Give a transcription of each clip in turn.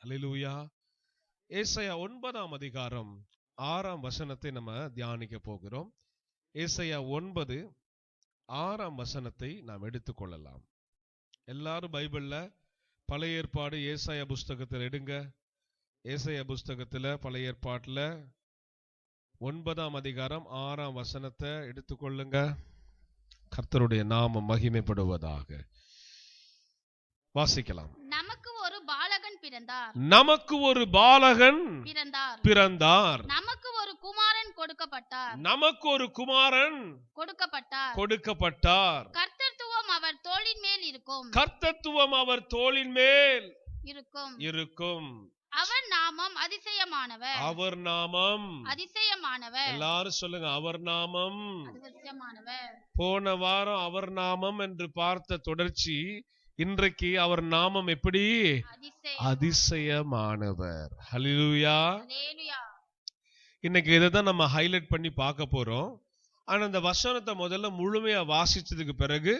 அல்லேலூயா. ஏசாயா 9ஆம் அதிகாரம் 6ஆம் வசனத்தை நம்ம தியானிக்க போகிறோம். ஏசாயா 9:6ஆம் வசனத்தை நாம் எடுத்துக்கொள்ளலாம். எல்லாரும் பைபிள்ல பழைய ஏற்பாடு ஏசாயா புஸ்தகத்தில் எடுங்க. ஏசாயா புஸ்தகத்துல பழைய ஏற்பாட்டுல 9ஆம் அதிகாரம் 6ஆம் வசனத்தை எடுத்துக்கொள்ளுங்க. கர்த்தருடைய நாமம் மகிமைப்படுவதாக. வாசிக்கலாம். நமக்கு ஒரு பாலகன் பிறந்தார். நமக்கு ஒரு பாலகன் பிறந்தார். நமக்கு ஒரு குமாரன் கொடுக்கப்பட்டார். நமக்கு ஒரு குமாரன் கொடுக்கப்பட்டார். கர்த்தத்துவம் அவர் தோளின் மேல் இருக்கும். கர்த்தத்துவம் அவர் தோளின் மேல் இருக்கும். அவர் நாமம் அதிசயமானவர். அவர் நாமம் அதிசயமானவர். எல்லாரும் சொல்லுங்க, அவர் நாமம் அதிசயமானவர். போன வாரம் அவர் நாமம் என்று பார்த்த தொடர்ச்சி இன்றைக்கு அவர் நாமம் எப்படி? அதிசயமானவர். ஹல்லேலூயா. இன்னைக்கு இதைதான் நம்ம ஹைலைட் பண்ணி பார்க்க போறோம். ஆனா இந்த வசனத்தை முதல்ல முழுமையா வாசிச்சதுக்கு பிறகு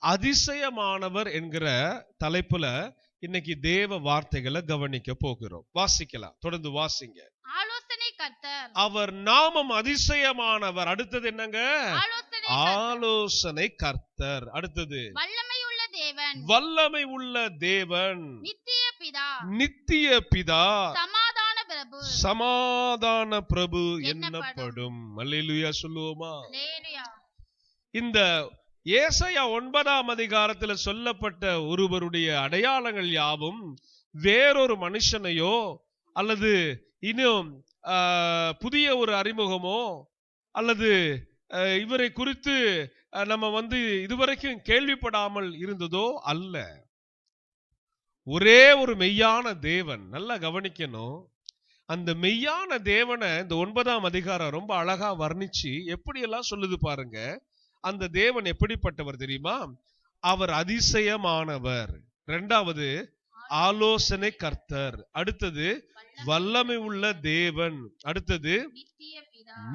அதிசயமானவர் என்கிற தலைப்புல இன்னைக்கு தேவ வார்த்தைகளை கவனிக்க போகிறோம். வாசிக்கலாம், தொடர்ந்து வாசிங்க. ஆலோசனை கர்த்தர். அவர் நாமம் அதிசயமானவர். அடுத்தது என்னங்க? ஆலோசனை கர்த்தர். அடுத்தது வல்லமை உள்ள தேவன். நித்திய பிதா. சமாதான பிரபு என்னப்படும். அல்லேலூயா சொல்லுவோமா? இந்த ஏசாயா 9ஆம் அதிகாரத்தில் சொல்லப்பட்ட ஒருவருடைய அடையாளங்கள் யாவும் வேறொரு மனுஷனையோ அல்லது இன்னும் புதிய ஒரு அறிமுகமோ அல்லது இவரை குறித்து நம்ம இதுவரைக்கும் கேள்விப்படாமல் இருந்ததோ அல்ல. ஒரே ஒரு மெய்யான தேவன். நல்லா கவனிக்கணும். அந்த மெய்யான தேவனை இந்த 9ஆம் அதிகாரம் ரொம்ப அழகா வர்ணிச்சு எப்படியெல்லாம் சொல்லுது பாருங்க. அந்த தேவன் எப்படிப்பட்டவர் தெரியுமா? அவர் அதிசயமானவர். இரண்டாவது ஆலோசனை கர்த்தர். அடுத்தது வல்லமை உள்ள தேவன். அடுத்தது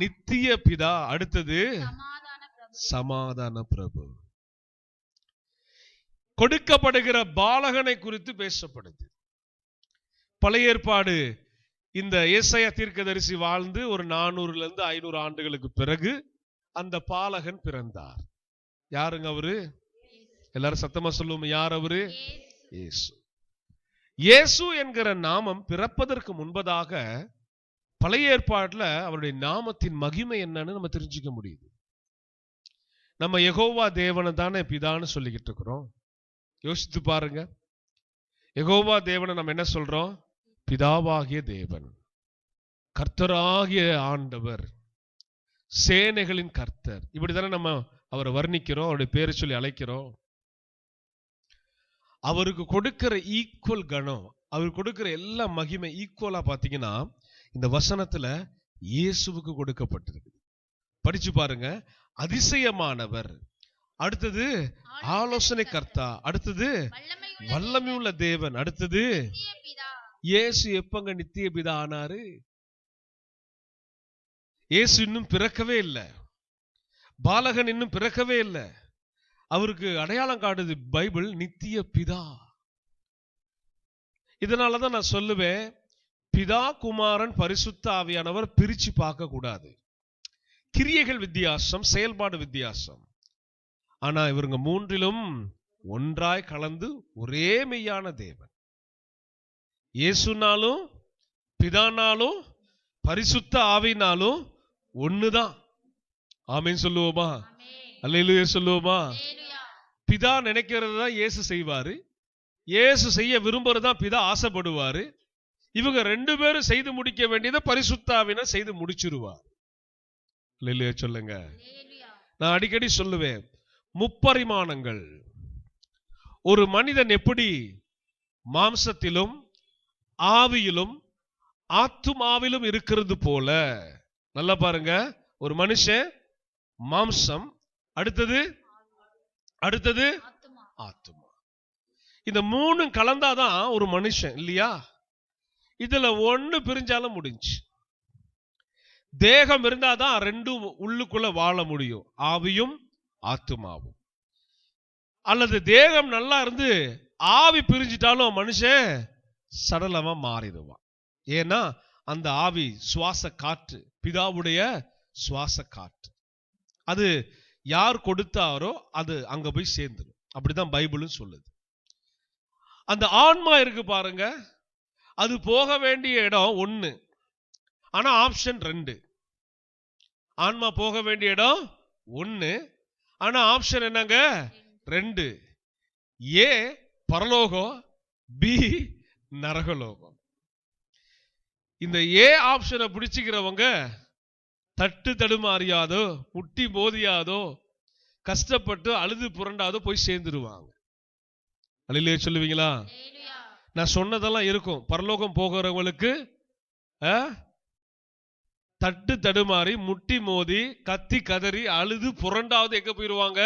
நித்திய பிதா. அடுத்தது சமாதான பிரபு. கொடுக்கப்படுகிற பாலகனை குறித்து பேசப்படுது. பழைய ஏற்பாடு இந்த ஏசாயா தீர்க்கதரிசி வாழ்ந்து ஒரு 400-500 ஆண்டுகளுக்கு பிறகு அந்த பாலகன் பிறந்தார். யாருங்க அவரு? எல்லாரும் சத்தமா சொல்லுவோம், யார் அவரு? இயேசு. இயேசு என்கிற நாமம் பிறப்பதற்கு முன்பதாக பழைய ஏற்பாட்டுல அவருடைய நாமத்தின் மகிமை என்னன்னு நம்ம தெரிஞ்சுக்க முடியுது. நம்ம யெகோவா தேவனை தானே பிதான்னு சொல்லிக்கிட்டு இருக்கிறோம். யோசித்து பாருங்க. யெகோவா தேவனை நம்ம என்ன சொல்றோம்? பிதாவாகிய தேவன், கர்த்தராகிய ஆண்டவர், சேனைகளின் கர்த்தர். இப்படித்தானே நம்ம அவரை வர்ணிக்கிறோம், அவருடைய பேரை சொல்லி அழைக்கிறோம். அவருக்கு கொடுக்கிற ஈக்குவல் கணம், அவருக்கு கொடுக்கிற எல்லா மகிமை ஈக்குவலா பாத்தீங்கன்னா இந்த வசனத்துல இயேசுவுக்கு கொடுக்கப்பட்டிருக்கு. படிச்சு பாருங்க. அதிசயமானவர், அடுத்தது ஆலோசனை கர்த்தா, அடுத்தது வல்லமை உள்ள தேவன், அடுத்தது இயேசு எப்பங்க நித்திய பிதா ஆனாரு? இயேசு இன்னும் பிறக்கவே இல்லை. பாலகன் இன்னும் பிறக்கவே இல்லை. அவருக்கு அடையாளம் காட்டுது பைபிள் நித்திய பிதா. இதனாலதான் நான் சொல்லுவேன், பிதா, குமாரன், பரிசுத்த ஆவியானவர் பிரிச்சு பார்க்க கூடாது. கிரியைகள் வித்தியாசம், செயல்பாடு வித்தியாசம். ஆனா இவருங்க மூன்றிலும் ஒன்றாய் கலந்து ஒரே மெய்யான தேவன். இயேசுனாலும் பிதானாலும் பரிசுத்த ஆவினாலும் ஒண்ணுதான். ஆமென் சொல்லுவோமா? அல்லேலூயா சொல்லுவோமா? பிதா நினைக்கிறது தான் இயேசு செய்வாரு. இயேசு செய்ய விரும்புறதுதான் பிதா ஆசைப்படுவாரு. இவங்க ரெண்டு பேரும் செய்து முடிக்க வேண்டியதை பரிசுத்த ஆவியினர் செய்து முடிச்சிருவார். அல்லேலூயா சொல்லுங்க. நான் அடிக்கடி சொல்லுவேன், முப்பரிமாணங்கள். ஒரு மனிதன் எப்படி மாம்சத்திலும் ஆவியிலும் ஆத்துமாவிலும் இருக்கிறது போல, நல்லா பாருங்க, ஒரு மனுஷன் மாம்சம், அடுத்தது ஆத்துமா. இந்த மூணும் கலந்தாதான் ஒரு மனுஷன், இல்லையா? இதுல ஒண்ணு பிரிஞ்சாலும் முடிஞ்சு. தேகம் இருந்தாதான் ரெண்டும் உள்ளுக்குள்ள வாழ முடியும், ஆவியும் ஆத்துமாவும். அல்லது தேகம் நல்லா இருந்து ஆவி பிரிஞ்சிட்டாலும் மனுஷன் சடலமா மாறிடுவான். ஏன்னா அந்த ஆவி சுவாச காற்று, பிதாவுடைய சுவாச காற்று, அது யார் கொடுத்தாரோ அது அங்க போய் சேர்ந்துடும். அப்படிதான் பைபிளும் சொல்லுது. அந்த ஆன்மா இருக்கு பாருங்க, அது போக வேண்டிய இடம் ஒண்ணு, ஆனா ஆப்ஷன் 2. ஆன்மா போக வேண்டிய இடம் ஒண்ணு, ஆனா ஆப்ஷன் என்னங்க 2. ஏ பரலோகம், பி நரகலோகம். இந்த ஏ ஆப்ஷனை பிடிச்சுக்கிறவங்க தட்டு தடுமாறியாதோ, முட்டி மோதியாதோ, கஷ்டப்பட்டு அழுது புரண்டாதோ போய் சேர்ந்துருவாங்க. அல்லேலூயா சொல்லுவீங்களா? நான் சொன்னதெல்லாம் இருக்கும். பரலோகம் போகிறவங்களுக்கு தட்டு தடுமாறி முட்டி மோதி கத்தி கதறி அழுது புரண்டாவது எங்க போயிருவாங்க?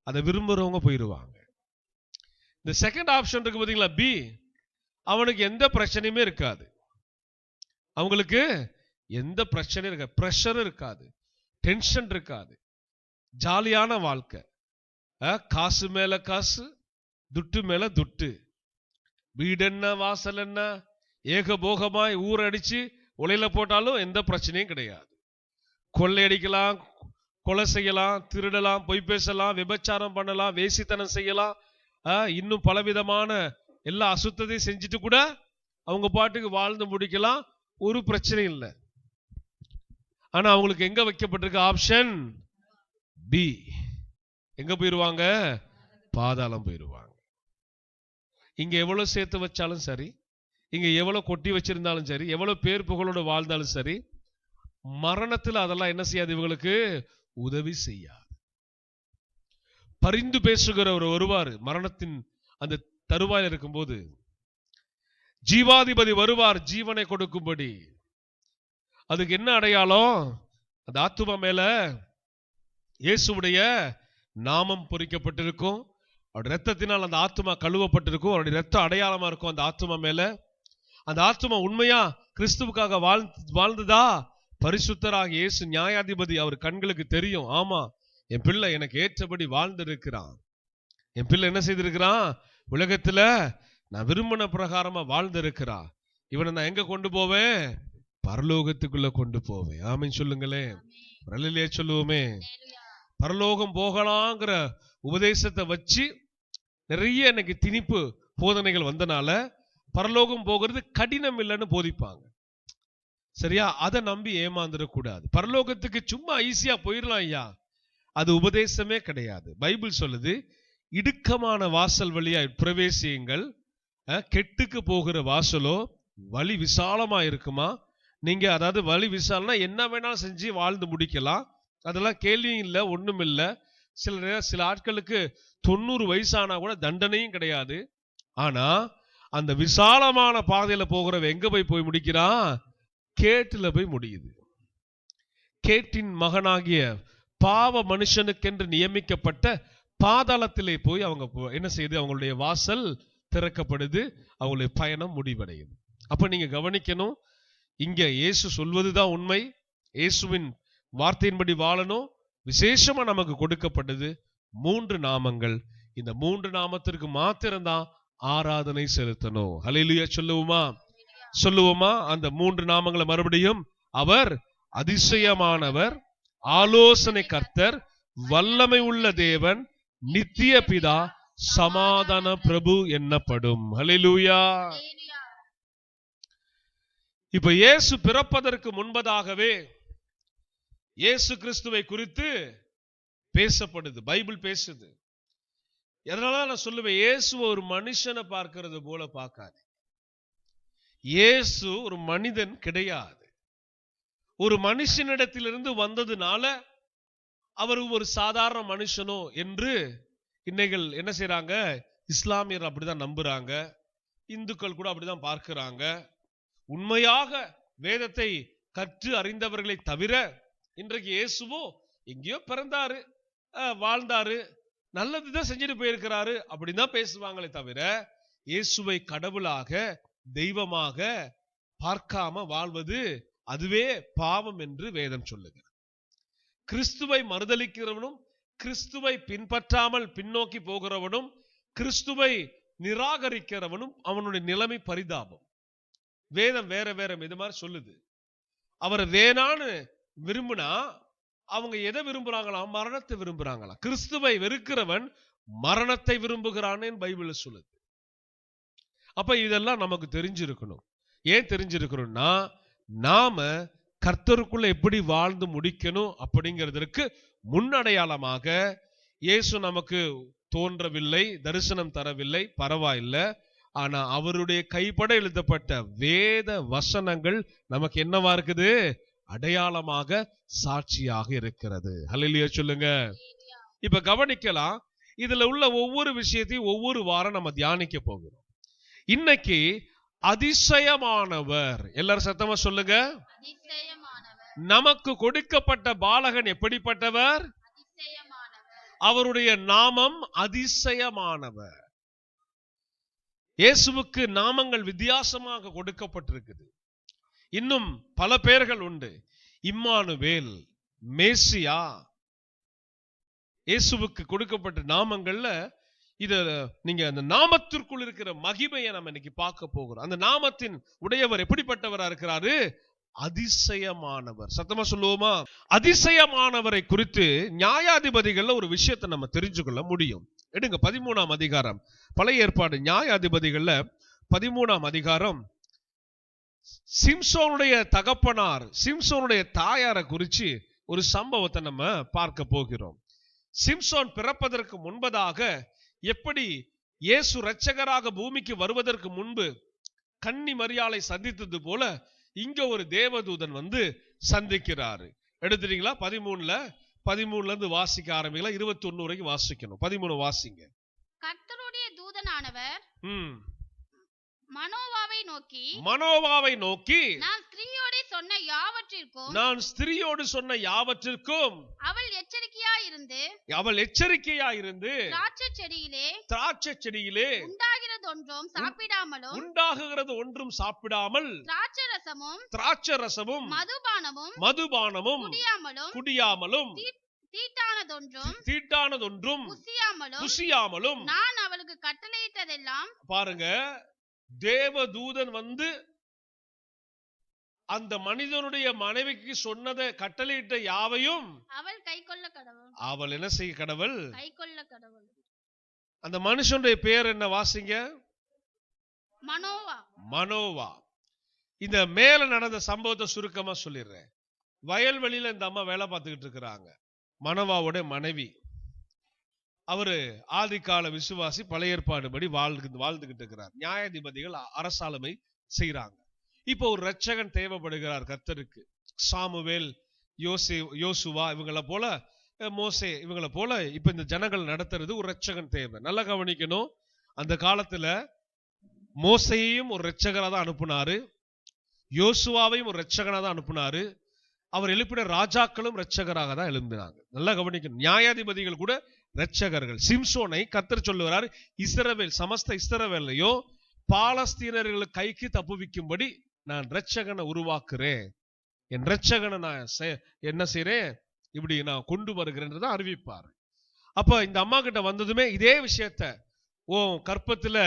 அதை விரும்புறவங்க போயிருவாங்க. இந்த செகண்ட் ஆப்ஷன் இருக்கு பாத்தீங்களா, பி, அவனுக்கு எந்த பிரச்சனையுமே இருக்காது. அவங்களுக்கு எந்த பிரச்சனையும் இருக்காது, பிரஷர் இருக்காது, டென்ஷன் இருக்காது, ஜாலியான வாழ்க்கை, காசு மேல காசு, துட்டு மேல துட்டு, வீடு என்ன வாசல் என்ன, ஏகபோகமாய் ஊரடிச்சு உலையில போட்டாலும் எந்த பிரச்சனையும் கிடையாது. கொள்ளையடிக்கலாம், கொலை செய்யலாம், திருடலாம், பொய் பேசலாம், விபச்சாரம் பண்ணலாம், வேசித்தனம் செய்யலாம், இன்னும் பலவிதமான எல்லா அசுத்தத்தையும் செஞ்சுட்டு கூட அவங்க பாட்டுக்கு வாழ்ந்து முடிக்கலாம், ஒரு பிரச்சனை இல்லை. ஆனா அவங்களுக்கு எங்க வைக்கப்பட்டிருக்க ஆப்ஷன் பி, எங்க போயிருவாங்க? பாதாளம் போயிருவாங்க. இங்க எவ்வளவு சேர்த்து வச்சாலும் சரி, இங்க எவ்வளவு கொட்டி வச்சிருந்தாலும் சரி, எவ்வளவு பேர் புகழோட வாழ்ந்தாலும் சரி, மரணத்தில் அதெல்லாம் என்ன செய்யாது, இவங்களுக்கு உதவி செய்யாது. பரிந்து பேசுகிறவர் வருவார் மரணத்தின் அந்த தருவாயில் இருக்கும்போது, ஜீவாதிபதி வருவார் ஜீவனை கொடுக்கும்படி. அதுக்கு என்ன அடையாளம்? அந்த ஆத்துமா மேல இயேசுவுடைய நாமம் பொறிக்கப்பட்டிருக்கும், அவருடைய ரத்தத்தினால் அந்த ஆத்துமா கழுவப்பட்டிருக்கும், அவருடைய ரத்த அடையாளமா இருக்கும் அந்த ஆத்துமா மேல. அந்த ஆத்துமா உண்மையா கிறிஸ்துவுக்காக வாழ்ந்ததா? பரிசுத்தராக இயேசு நியாயாதிபதி, அவர் கண்களுக்கு தெரியும். ஆமா, என் பிள்ளை எனக்கு ஏற்றபடி வாழ்ந்திருக்கிறான், என் பிள்ளை என்ன செய்திருக்கிறான், உலகத்துல நான் விரும்பின பிரகாரமா வாழ்ந்திருக்கிறான், இவனை நான் எங்க கொண்டு போவேன்? பரலோகத்துக்குள்ள கொண்டு போவேன். ஆமீன் சொல்லுங்களேன், அல்லேலூயா சொல்லுவோமே. பரலோகம் போகலாங்கிற உபதேசத்தை வச்சு நிறைய எனக்கு திணிப்பு போதனைகள் வந்தனால பரலோகம் போகிறது கடினம் இல்லைன்னு போதிப்பாங்க. சரியா? அதை நம்பி ஏமாந்துடக்கூடாது. பரலோகத்துக்கு சும்மா ஈஸியா போயிடலாம் ஐயா, அது உபதேசமே கிடையாது. பைபிள் சொல்லுது, இடுக்கமான வாசல் வழியா பிரவேசியுங்கள், கெட்டுக்கு போகிற வாசலோ வழி விசாலமா இருக்குமா. நீங்க அதாவது வழி விசாலனா என்ன வேணாலும் செஞ்சு வாழ்ந்து முடிக்கலாம், அதெல்லாம் கேள்வியும் இல்லை, ஒண்ணும் இல்லை. சில ஆட்களுக்கு 90 வயசானா கூட தண்டனையும் கிடையாது. ஆனா அந்த விசாலமான பாதையில போகிறவ எங்க போய் முடிக்கிறான்? கேட்டுல போய் முடியுது. கேட்டின் மகனாகிய பாவ மனுஷனுக்கென்று நியமிக்கப்பட்ட பாதாளத்திலே போய் அவங்க என்ன செய்யுது? அவங்களுடைய வாசல் திறக்கப்படுது, அவங்களுடைய பயணம் முடிவடையுது. அப்ப நீங்க கவனிக்கணும், இங்க இயேசு சொல்வதுதான் உண்மை. இயேசுவின் வார்த்தையின்படி வாழணும். விசேஷமா நமக்கு கொடுக்கப்பட்டது 3 நாமங்கள். இந்த 3 நாமத்திற்கு மாத்திரம்தான் ஆராதனை செலுத்தணும். அல்லேலூயா சொல்லுவோமா? அந்த 3 நாமங்களை மறுபடியும், அவர் அதிசயமானவர், ஆலோசனை கர்த்தர், வல்லமை உள்ள தேவன், நித்திய பிதா, சமாதான பிரபு என்னப்படும். அல்லேலூயா. இப்ப இயேசு பிறப்பதற்கு முன்பதாகவே இயேசு கிறிஸ்துவை குறித்து பேசப்படுது, பைபிள் பேசுது. எதனால நான் சொல்லுவேன், இயேசு ஒரு மனுஷனை பார்க்கிறது போல பார்க்காது. இயேசு ஒரு மனிதன் கிடையாது. ஒரு மனுஷனிடத்திலிருந்து வந்ததுனால அவர் ஒரு சாதாரண மனுஷனோ என்று இன்னைகள் என்ன செய்யறாங்க? இஸ்லாமியர் அப்படிதான் நம்புறாங்க, இந்துக்கள் கூட அப்படிதான் பார்க்கிறாங்க. உண்மையாக வேதத்தை கற்று அறிந்தவர்களை தவிர இன்றைக்கு இயேசுவோ எங்கேயோ பிறந்தாரு, வாழ்ந்தாரு, நல்லதுதான் செஞ்சுட்டு போயிருக்கிறாரு அப்படின்னு தான் பேசுவாங்களே தவிர இயேசுவை கடவுளாக தெய்வமாக பார்க்காம வாழ்வது அதுவே பாவம் என்று வேதம் சொல்லுகிறது. கிறிஸ்துவை மறுதலிக்கிறவனும், கிறிஸ்துவை பின்பற்றாமல் பின்னோக்கி போகிறவனும், கிறிஸ்துவை நிராகரிக்கிறவனும் அவனுடைய நிலைமை பரிதாபம். வேதம் வேற வேற இது மாதிரி சொல்லுது. அவரை வேணான்னு விரும்பினா அவங்க எதை விரும்புறாங்களாம்? மரணத்தை விரும்புறாங்களாம். கிறிஸ்துவை வெறுக்கிறவன் மரணத்தை விரும்புகிறான்னு பைபிள்ல சொல்லுது. அப்ப இதெல்லாம் நமக்கு தெரிஞ்சிருக்கணும். ஏன் தெரிஞ்சிருக்கணும்னா, நாம கர்த்தருக்குள்ள எப்படி வாழ்ந்து முடிக்கணும் அப்படிங்கிறதுக்கு முன்னடையாளமாக இயேசு நமக்கு தோன்றவில்லை, தரிசனம் தரவில்லை, பரவாயில்லை. ஆனா அவருடைய கைப்பட எழுதப்பட்ட வேத வசனங்கள் நமக்கு என்னவா இருக்குது? அடையாளமாக, சாட்சியாக இருக்கிறது. ஹல்லேலூயா சொல்லுங்க. இப்ப கவனிக்கலாம். இதுல உள்ள ஒவ்வொரு விஷயத்தையும் ஒவ்வொரு வாரம் நம்ம தியானிக்க போகிறோம். இன்னைக்கு அதிசயமானவர், எல்லாரும் சத்தமா சொல்லுங்க. நமக்கு கொடுக்கப்பட்ட பாலகன் எப்படிப்பட்டவர்? அவருடைய நாமம் அதிசயமானவர். இயேசுவுக்கு நாமங்கள் வித்தியாசமாக கொடுக்கப்பட்டிருக்குது. இன்னும் பல பெயர்கள் உண்டு. இம்மானுவேல், மேசியா. இயேசுவுக்கு கொடுக்கப்பட்ட நாமங்கள்ல இத நீங்க அந்த நாமத்திற்குள் இருக்கிற மகிமையை நம்ம இன்னைக்கு பார்க்க போகிறோம். அந்த நாமத்தின் உடையவர் எப்படிப்பட்டவரா இருக்கிறாரு? அதிசயமானவர். சத்தமா சொல்லுவோமா? அதிசயமானவரை குறித்து நியாயாதிபதிகள்ல ஒரு விஷயத்தை நம்ம தெரிஞ்சுக்கொள்ள முடியும். எடுங்க 13ஆம் அதிகாரம், பழைய ஏற்பாடு நியாயாதிபதிகள்ல 13ஆம் அதிகாரம். சிம்சோனுடைய தகப்பனார், சிம்சோனுடைய தாயாரை குறித்து ஒரு சம்பவத்தை நம்ம பார்க்க போகிறோம். சிம்சோன் பிறப்பதற்கு முன்பதாக எப்படி இயேசு இரட்சகராக பூமிக்கு வருவதற்கு முன்பு கன்னி மரியாளை சந்தித்தது போல இங்க ஒரு தேவதூதன் வந்து சந்திக்கிறாரு. எடுத்துட்டீங்களா? 13ல இருந்து வாசிக்க ஆரம்பிக்கலாம். 21 வரைக்கும் வாசிக்கணும். 13 வாசிங்க. கர்த்தருடைய தூதனானவர் மனோவாவை நோக்கி நான் ஸ்திரியோடு சொன்ன யாவற்றிற்கும் அவள் எச்சரிக்கையாயிருந்து திராட்சை செடியிலே உண்டாகிறது ஒன்றும் சாப்பிடாமல் திராட்சரசமும் மதுபானமும் குடியாமலும் தீட்டானதொன்றும் புசியாமலும் நான் அவளுக்கு கட்டளையிட்டதெல்லாம். பாருங்க, தேவதூதன் வந்து அந்த மனிதனுடைய மனைவிக்கு சொன்னதை கட்டளையிட்ட யாவையும் அவள் கைக்கொள்ள கடவுள். அவள் என்ன செய்ய கடவுள்? கைக்கொள்ள கடவுள். அந்த மனுஷனுடைய பேர் என்ன? வாசிங்க. மனோவா. இந்த மேல நடந்த சம்பவத்தை சுருக்கமா சொல்லிடுறேன். வயல்வெளியில இந்த அம்மா வேலை பார்த்துக்கிட்டு இருக்கிறாங்க. மனோவாவுடைய மனைவி. அவரு ஆதிகால விசுவாசி, பழைய ஏற்பாடுபடி வாழ்ந்துகிட்டு இருக்கிறார். நியாயாதிபதிகள் அரசாளுமை செய்யறாங்க. இப்போ ஒரு இரட்சகன் தேவைப்படுகிறார் கர்த்தருக்கு. சாமுவேல், யோசுவா இவங்களை போல, மோசே இவங்களை போல இப்ப இந்த ஜனங்கள் நடத்துறது ஒரு இரட்சகன் தேவை. நல்லா கவனிக்கணும். அந்த காலத்துல மோசையையும் ஒரு இரட்சகரா தான் அனுப்புனாரு, யோசுவாவையும் ஒரு இரட்சகனா தான் அனுப்புனாரு. அவர் எழுப்பின ராஜாக்களும் இரட்சகராக தான் எழும்பினாங்க. நல்லா கவனிக்கணும். நியாயாதிபதிகள் கூட இரட்சகர்கள். சிம்சோனை கர்த்தர் சொல்லுகிறார், இஸ்ரவேல் சமஸ்த இஸ்ரவேலையும் பாலஸ்தீனர்கள் கைக்கு தப்புவிக்கும்படி நான் இரட்சகனை உருவாக்குறேன், என் இரட்சகனை நான் என்ன செய்றேன், இப்படி நான் கொண்டு வருகிறேன்றத அறிவிப்பார். அப்ப இந்த அம்மா கிட்ட வந்ததுமே இதே விஷயத்த, ஓ கற்பத்துல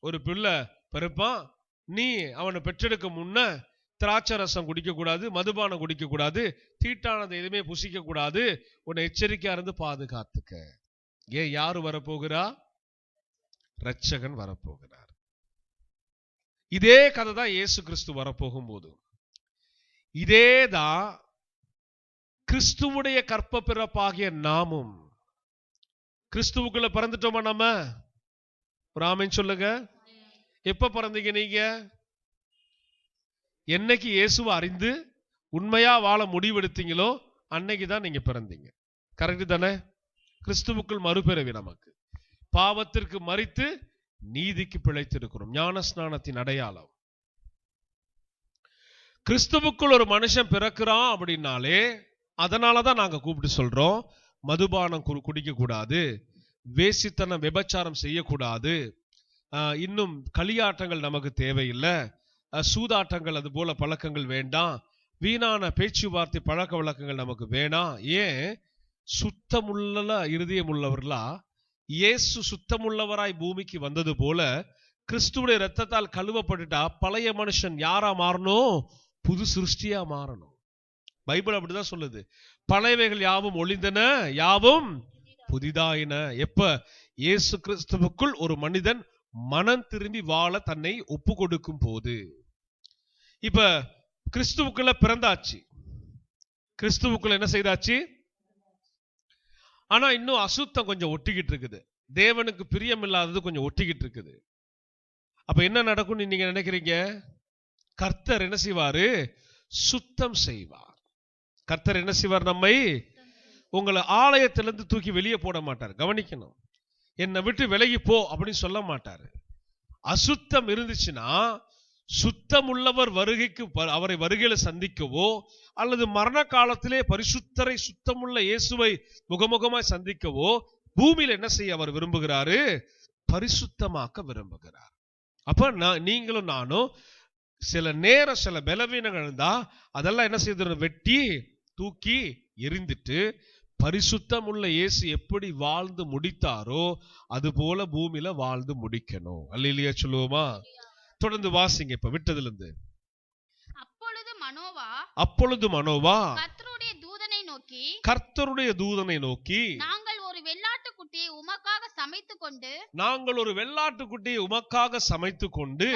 ஒரு பிள்ளை பிறப்பான், நீ அவனை பெற்றெடுக்க முன்ன திராட்சை ரசம் குடிக்க கூடாது, மதுபானம் குடிக்க கூடாது, தீட்டானதை எதுவுமே புசிக்க கூடாது, உன்னை எச்சரிக்கையா இருந்து பாதுகாத்துக்க. ஏன் யாரு வரப்போகிறா? இரட்சகன் வரப்போகிறார். இதே கதை தான் இயேசு கிறிஸ்து வரப்போகும் போது. இதேதான் கிறிஸ்துவுடைய கற்ப பிறப்பாகிய நாமும். கிறிஸ்துவுக்குள்ள பிறந்துட்டோமா நம்ம? ஒரு ஆமென் சொல்லுங்க. எப்ப பிறந்தீங்க நீங்க? என்னைக்கு இயேசுவை அறிந்து உண்மையா வாழ முடிவெடுத்தீங்களோ அன்னைக்குதான் நீங்க பிறந்தீங்க. கரெக்ட் தானே? கிறிஸ்துவுக்குள் மறுபிறவி. நமக்கு பாவத்திற்கு மரித்து நீதிக்கு பிழைத்திருக்கிறோம். ஞான ஸ்நானத்தின் அடையாளம். கிறிஸ்துவுக்குள் ஒரு மனுஷன் பிறக்கிறான் அப்படின்னாலே அதனாலதான் நாங்க கூப்பிட்டு சொல்றோம், மதுபானம் குடிக்க கூடாது, வேசித்தனம் விபச்சாரம் செய்யக்கூடாது, இன்னும் களியாட்டங்கள் நமக்கு தேவையில்லை, சூதாட்டங்கள் அது போல பழக்கங்கள் வேண்டாம், வீணான பேச்சுவார்த்தை பழக்க வழக்கங்கள் நமக்கு வேணாம். ஏன்? சுத்தமுள்ள இருதயம் உள்ளவர்களா இயேசு சுத்தமுள்ளவராய் பூமிக்கு வந்தது போல கிறிஸ்துவுடைய இரத்தத்தால் கழுவப்பட்டுட்டா பழைய மனுஷன் யாரா மாறணும்? புது சிருஷ்டியா மாறணும். பைபிள் அப்படிதான் சொல்லுது. பழையவைகள் யாவும் ஒளிந்தன, யாவும் புதிதாயின. எப்ப? இயேசு கிறிஸ்துவுக்குள் ஒரு மனிதன் மனம் திரும்பி வாழ தன்னை ஒப்பு கொடுக்கும் போது. இப்ப கிறிஸ்துவுக்குள்ள பிறந்தாச்சு, கிறிஸ்துவுக்குள்ள என்ன செய்தாச்சு? ஆனா இன்னும் அசுத்தம் கொஞ்சம் ஒட்டிக்கிட்டு இருக்குது, தேவனுக்கு பிரியம் இல்லாதது கொஞ்சம் ஒட்டிக்கிட்டு இருக்குது. அப்ப என்ன நடக்கும் நீங்க நினைக்கிறீங்க? கர்த்தர் என்ன செய்வாரு? சுத்தம் செய்வார். கர்த்தர் என்ன செய்வார்? நம்மை, உங்களை ஆலயத்திலிருந்து தூக்கி வெளியே போட மாட்டார். கவனிக்கணும், என்னை விட்டு விலகி போ அப்படின்னு சொல்ல மாட்டாரு. அசுத்தம் இருந்துச்சுன்னா சுத்தம் உள்ளவர் வருகைக்கு, அவரை வருகையில சந்திக்கவோ அல்லது மரண காலத்திலே பரிசுத்தரை சுத்தமுள்ள இயேசுவை முகமுகமாய் சந்திக்கவோ பூமியில என்ன செய்ய அவர் விரும்புகிறாரு? பரிசுத்தமாக்க விரும்புகிறார். அப்ப நீங்களும் நானும் சில நேரம் சில பலவீனங்கள் இருந்தா அதெல்லாம் என்ன செய்யணும்? வெட்டி தூக்கி எரிந்துட்டு பரிசுத்தம் உள்ள இயேசு எப்படி வாழ்ந்து முடித்தாரோ அது போல பூமியில வாழ்ந்து முடிக்கணும். அல்லேலூயா சொல்லுவோமா? தொடர்ந்து வாசிங்க இப்ப விட்டதுல இருந்து. அப்பொழுது மனோவா கர்த்தருடைய தூதனை நோக்கி நாங்கள் ஒரு வெள்ளாட்டுக்குட்டியை உமக்காக சமைத்துக் கொண்டு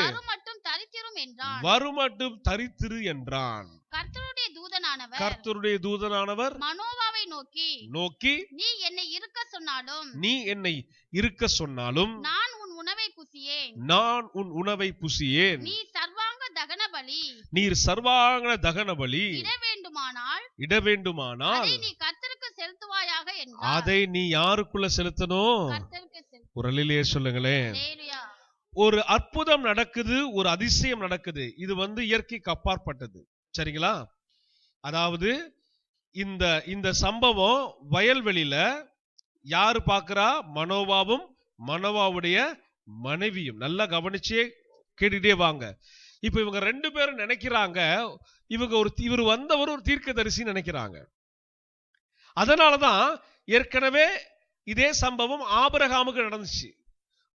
வருமட்டும் தரித்திரு என்றான். கர்த்தருடைய தூதனானவர் மனோவாவை நோக்கி நீ என்னை இருக்க சொன்னாலும் நான் உன் உணவை புசியேன். நீர் சர்வாங்க தகன பலி இட வேண்டுமானால் அதை நீ யாருக்குள்ள செலுத்தணும்? ஒரு அல்லேலூயா சொல்லுங்களேன். ஒரு அற்புதம் நடக்குது, ஒரு அதிசயம் நடக்குது. இது இயற்கைக்கு அப்பாற்பட்டது. சரிங்களா? அதாவது இந்த சம்பவம் வயல்வெளியில யாரு பார்க்கிறா? மனோவாவும் மனோவாவுடைய மனைவியும். நல்லா கவனிச்சே கேட்டுட்டே வாங்க. இப்ப இவங்க ரெண்டு பேரும் நினைக்கிறாங்க இவர் வந்தவர் ஒரு தீர்க்கதரிசி நினைக்கிறாங்க. அதனாலதான் ஏற்கனவே இதே சம்பவம் ஆபிரகாமுக்கு நடந்துச்சு.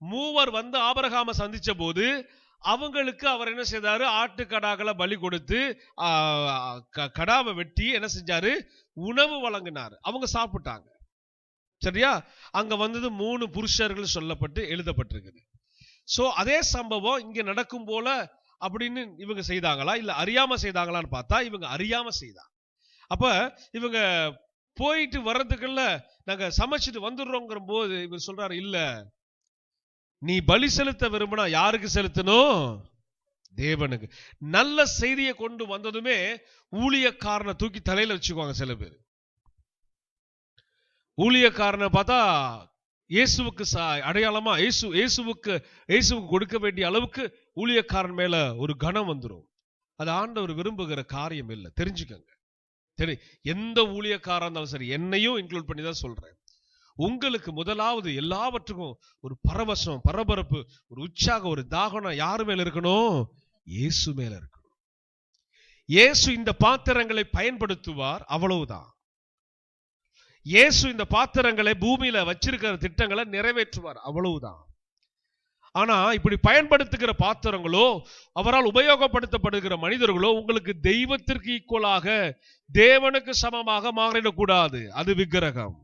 மூவர் ஆபிரகாமை சந்திச்ச போது அவங்களுக்கு அவர் என்ன செய்தாரு? ஆட்டுக்கடாக்களை பலி கொடுத்து கடாவை வெட்டி என்ன செஞ்சாரு? உணவு வழங்கினார். அவங்க சாப்பிட்டாங்க. சரியா? அங்க 3 புருஷர்கள் சொல்லப்பட்டு எழுதப்பட்டிருக்குது. சோ அதே சம்பவம் இங்க நடக்கும் போல அப்படின்னு இவங்க செய்தாங்களா இல்ல அறியாம செய்தாங்களான்னு பார்த்தா இவங்க அறியாம செய்தாங்க. அப்ப இவங்க போயிட்டு வர்றதுக்குள்ள நாங்க சமைச்சிட்டு வந்துடுறோங்கிற போது இவர் சொல்றாரு, இல்ல நீ பலி செலுத்த விரும்பினா யாருக்கு செலுத்தணும்? தேவனுக்கு. நல்ல செய்தியை கொண்டு வந்ததுமே ஊழியக்காரனை தூக்கி தலையில வச்சுக்குவாங்க சில பேர். ஊழியக்காரனை பார்த்தா இயேசுவுக்கு அடையாளமா இயேசுவுக்கு கொடுக்க வேண்டிய அளவுக்கு ஊழியக்காரன் மேல ஒரு கனம் வந்துடும். அது ஆண்டவர் விரும்புகிற காரியம் இல்லை. தெரிஞ்சுக்கங்க. சரி, எந்த ஊழியக்காரன் இருந்தாலும் சரி, என்னையும் இன்க்ளூட் பண்ணி தான் சொல்றேன். உங்களுக்கு முதலாவது எல்லாவற்றுக்கும் ஒரு பரவசம், பரபரப்பு, ஒரு உற்சாகம், ஒரு தாகனம் யாரு மேல இருக்கணும்? இயேசு மேல இருக்கணும். இயேசு இந்த பாத்திரங்களை பயன்படுத்துவார், அவ்வளவுதான். இயேசு இந்த பாத்திரங்களை பூமியில வச்சிருக்கிற திட்டங்களை நிறைவேற்றுவார், அவ்வளவுதான். ஆனா இப்படி பயன்படுத்துகிற பாத்திரங்களோ அவரால் உபயோகப்படுத்தப்படுகிற மனிதர்களோ உங்களுக்கு தெய்வத்திற்கு ஈக்குவலாக, தேவனுக்கு சமமாக மாறிடக்கூடாது. அது விக்கிரகம்.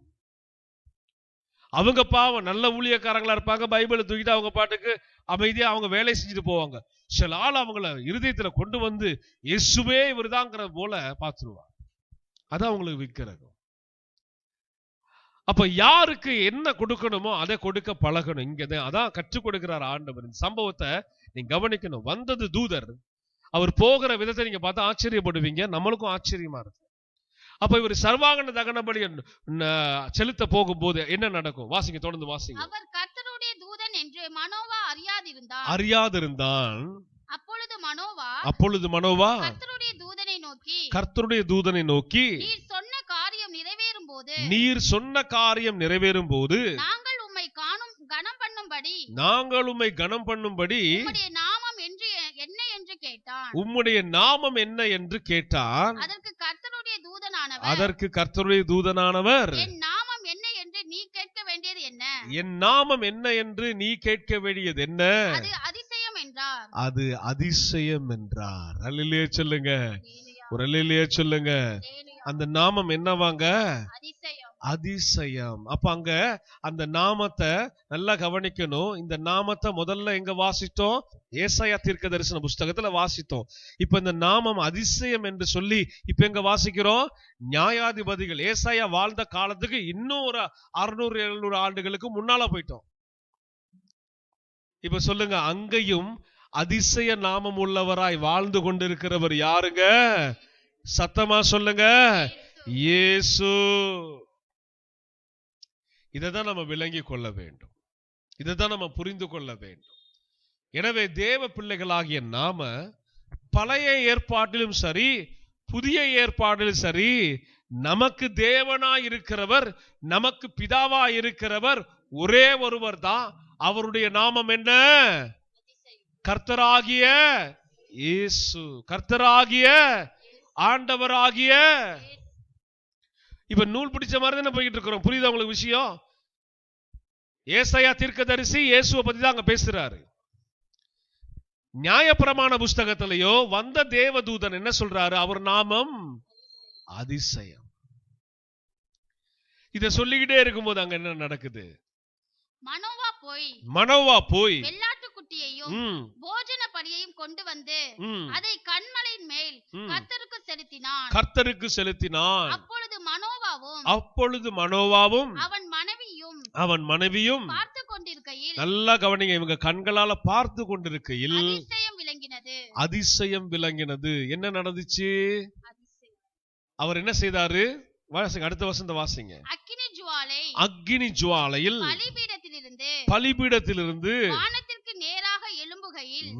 அவங்க பாவம் நல்ல ஊழியக்காரங்களா இருப்பாங்க, பைபிளை தூக்கிட்டு அவங்க பாட்டுக்கு அமைதியா அவங்க வேலை செஞ்சுட்டு போவாங்க. சில ஆள் அவங்கள இருதயத்துல கொண்டு இயேசுவே இவர்தாங்கிற போல பார்த்துருவாங்க. அது அவங்களுக்கு விக்கிரகம். அப்ப யாருக்கு என்ன கொடுக்கணுமோ அதை கொடுக்க பழகணும். இங்க அதான் கற்றுக் கொடுக்கிறார் ஆண்டவர். இந்த சம்பவத்தை நீங்க கவனிக்கணும். வந்தது தூதர். அவர் போகிற விதத்தை நீங்க பார்த்தா ஆச்சரியப்படுவீங்க. நம்மளுக்கும் ஆச்சரியமா இருக்கு. அப்ப இவர் சர்வாங்க தகனபலி செலுத்த போகும்போது என்ன நடக்கும்? வாசிங்க, தொடர்ந்து வாசிங்க. அவர் கர்த்தருடைய தூதன் என்று மனோவா அறியாதிருந்தான். அப்பொழுது மனோவா கர்த்தருடைய தூதனை நோக்கி நீர் சொன்ன காரியம் நிறைவேறும் போது நாங்கள் உம்மை கனம் பண்ணும்படி உம்முடைய நாமம் என்ன என்று கேட்டான். அதற்கு கர்த்தருடைய தூதனானவர் என் நாமம் என்ன என்று நீ கேட்க வேண்டியது என்ன? என் நாமம் என்ன என்று நீ கேட்க வேண்டியது என்ன? அது அதிசயம் என்றார். அது அதிசயம் என்றார். அல்லேலூயா சொல்லுங்க, ஒரு அல்லேலூயா சொல்லுங்க. அந்த நாமம் என்னவாங்க? அதிசயம். அதிசயம். அப்ப அங்க அந்த நாமத்தை நல்லா கவனிக்கணும். இந்த நாமத்தை முதல்ல எங்க வாசித்தோம்? ஏசாயா தீர்க்கதரிசன புஸ்தகத்துல வாசித்தோம். இப்ப இந்த நாமம் அதிசயம் என்று சொல்லி இப்ப எங்க வாசிக்கிறோம்? நியாயாதிபதிகள் ஏசாயா வாழ்ந்த காலத்துக்கு இன்னும் ஒரு 600-700 ஆண்டுகளுக்கு முன்னால போயிட்டோம். இப்ப சொல்லுங்க, அங்கேயும் அதிசய நாமம் உள்ளவராய் வாழ்ந்து கொண்டிருக்கிறவர் யாருங்க? சத்தமா சொல்லுங்க, இயேசு. இதைதான் நம்ம விளங்கி கொள்ள வேண்டும், இதைதான் நம்ம புரிந்து கொள்ள வேண்டும். எனவே தேவ பிள்ளைகளாகிய நாம பழைய ஏற்பாட்டிலும் சரி புதிய ஏற்பாட்டிலும் சரி நமக்கு தேவனாய் இருக்கிறவர், நமக்கு பிதாவாய் இருக்கிறவர் ஒரே ஒருவர் தான். அவருடைய நாமம் என்ன? கர்த்தராகிய இயேசு, கர்த்தராகிய ஆண்டவராகிய. இப்ப நூல் பிடிச்ச மாதிரி தானே போயிட்டு இருக்கிறோம். புரியுதா உங்களுக்கு விஷயம்? ஏசாயா தீர்க்கதரிசி இயேசுவை பத்தி தான் அங்க பேசுறாரு. நியாயப்பிரமாண புஸ்தகத்திலேயோ வந்த தேவதூதன் என்ன சொல்றாரு? அவர் நாமம் அதிசயம். இத சொல்லிக்கிட்டே இருக்கும்போது அங்க என்ன நடக்குது? மனோவா போய் வெள்ளாட்டுக்குட்டியையும் போஜன பலியையும் கொண்டு வந்து அதை கன்மலையின் மேல் கர்த்தருக்கு செலுத்தினான். அப்பொழுது மனோவாவும் அவன் மனைவியும் பார்த்து கொண்டிருக்கையில், நல்லா கவனிங்க, இவங்க கண்களால பார்த்து கொண்டிருக்கையில் அதிசயம் விளங்கினது. என்ன நடந்துச்சு? அவர் என்ன செய்தாரு? வாசிங்க, அடுத்த வசந்த வாசிங்க. அக்கினி ஜுவாலையில் பலிபீடத்திலிருந்து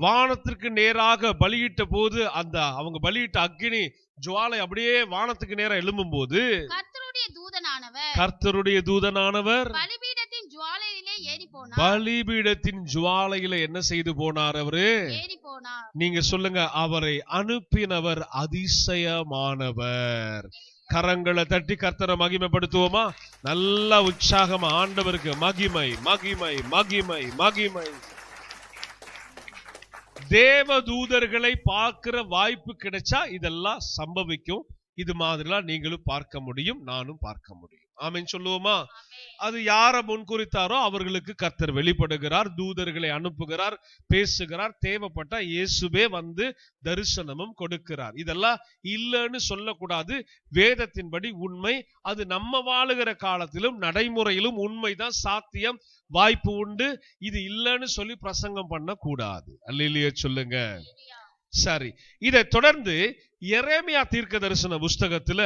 வானத்திற்கு நேராக பலியிட்ட போது அந்த அவங்க பலியிட்ட அக்கினி ஜுவாலை அப்படியே வானத்துக்கு நேரா எழும்பும் போது கர்த்தருடைய தூதனானவர் பலிபீடத்தின் ஜுவாலையில என்ன செய்து போனார்? அவரு நீங்க சொல்லுங்க, அவரை அனுப்பினவர் அதிசயமானவர். கரங்களை தட்டி கர்த்தரை மகிமைப்படுத்துவோமா? நல்ல உற்சாகமா ஆண்டவருக்கு மகிமை மகிமை மகிமை மகிமை. தேவ தூதர்களை பார்க்கிற வாய்ப்பு கிடைச்சா இதெல்லாம் சம்பவிக்கும். இது மாதிரிலாம் நீங்களும் பார்க்க முடியும், நானும் பார்க்க முடியும். ஆமென் சொல்லுவோமா? அது யார முன்குறித்தாரோ அவர்களுக்கு கர்த்தர் வெளிப்படுகிறார், தூதர்களை அனுப்புகிறார், பேசுகிறார். தேவைப்பட்டா இயேசுவே வந்து தரிசனமும் கொடுக்கிறார். இதெல்லாம் இல்லைன்னு சொல்லக்கூடாது. வேதத்தின்படி உண்மை. அது நம்ம வாழுகிற காலத்திலும் நடைமுறையிலும் உண்மைதான், சாத்தியம், வாய்ப்பு உண்டு. இது இல்லைன்னு சொல்லி பிரசங்கம் பண்ண கூடாது. அல்லேலூயா சொல்லுங்க. சரி, இதை தொடர்ந்து எரேமியா தீர்க்க தரிசன புஸ்தகத்துல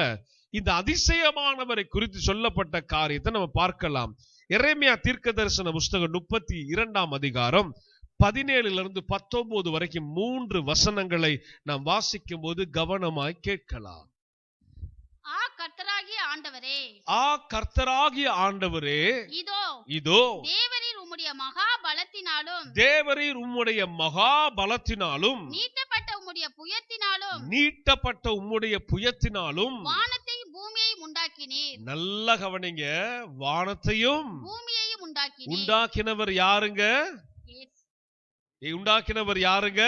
இந்த அதிசயமானவரை குறித்து சொல்லப்பட்ட காரியத்தை நம்ம பார்க்கலாம். எரேமியா தீர்க்க தரிசன புஸ்தகம் 32ஆம் அதிகாரம் 17 வரைக்கும் 3 வசனங்களை நாம் வாசிக்கும் போது கவனமாய் கேட்கலாம். கர்த்தராகிய ஆண்டவரே, இதோ தேவரீர் உம்முடைய மகா பலத்தினாலும் நீட்டப்பட்ட உம்முடைய புயத்தினாலும் வானத்தையும் பூமியையும் உண்டாக்கினீர். நல்ல கவனிங்க, வானத்தையும் பூமியையும் உண்டாக்கினவர் யாருங்க? உண்டாக்கினவர் யாருங்க?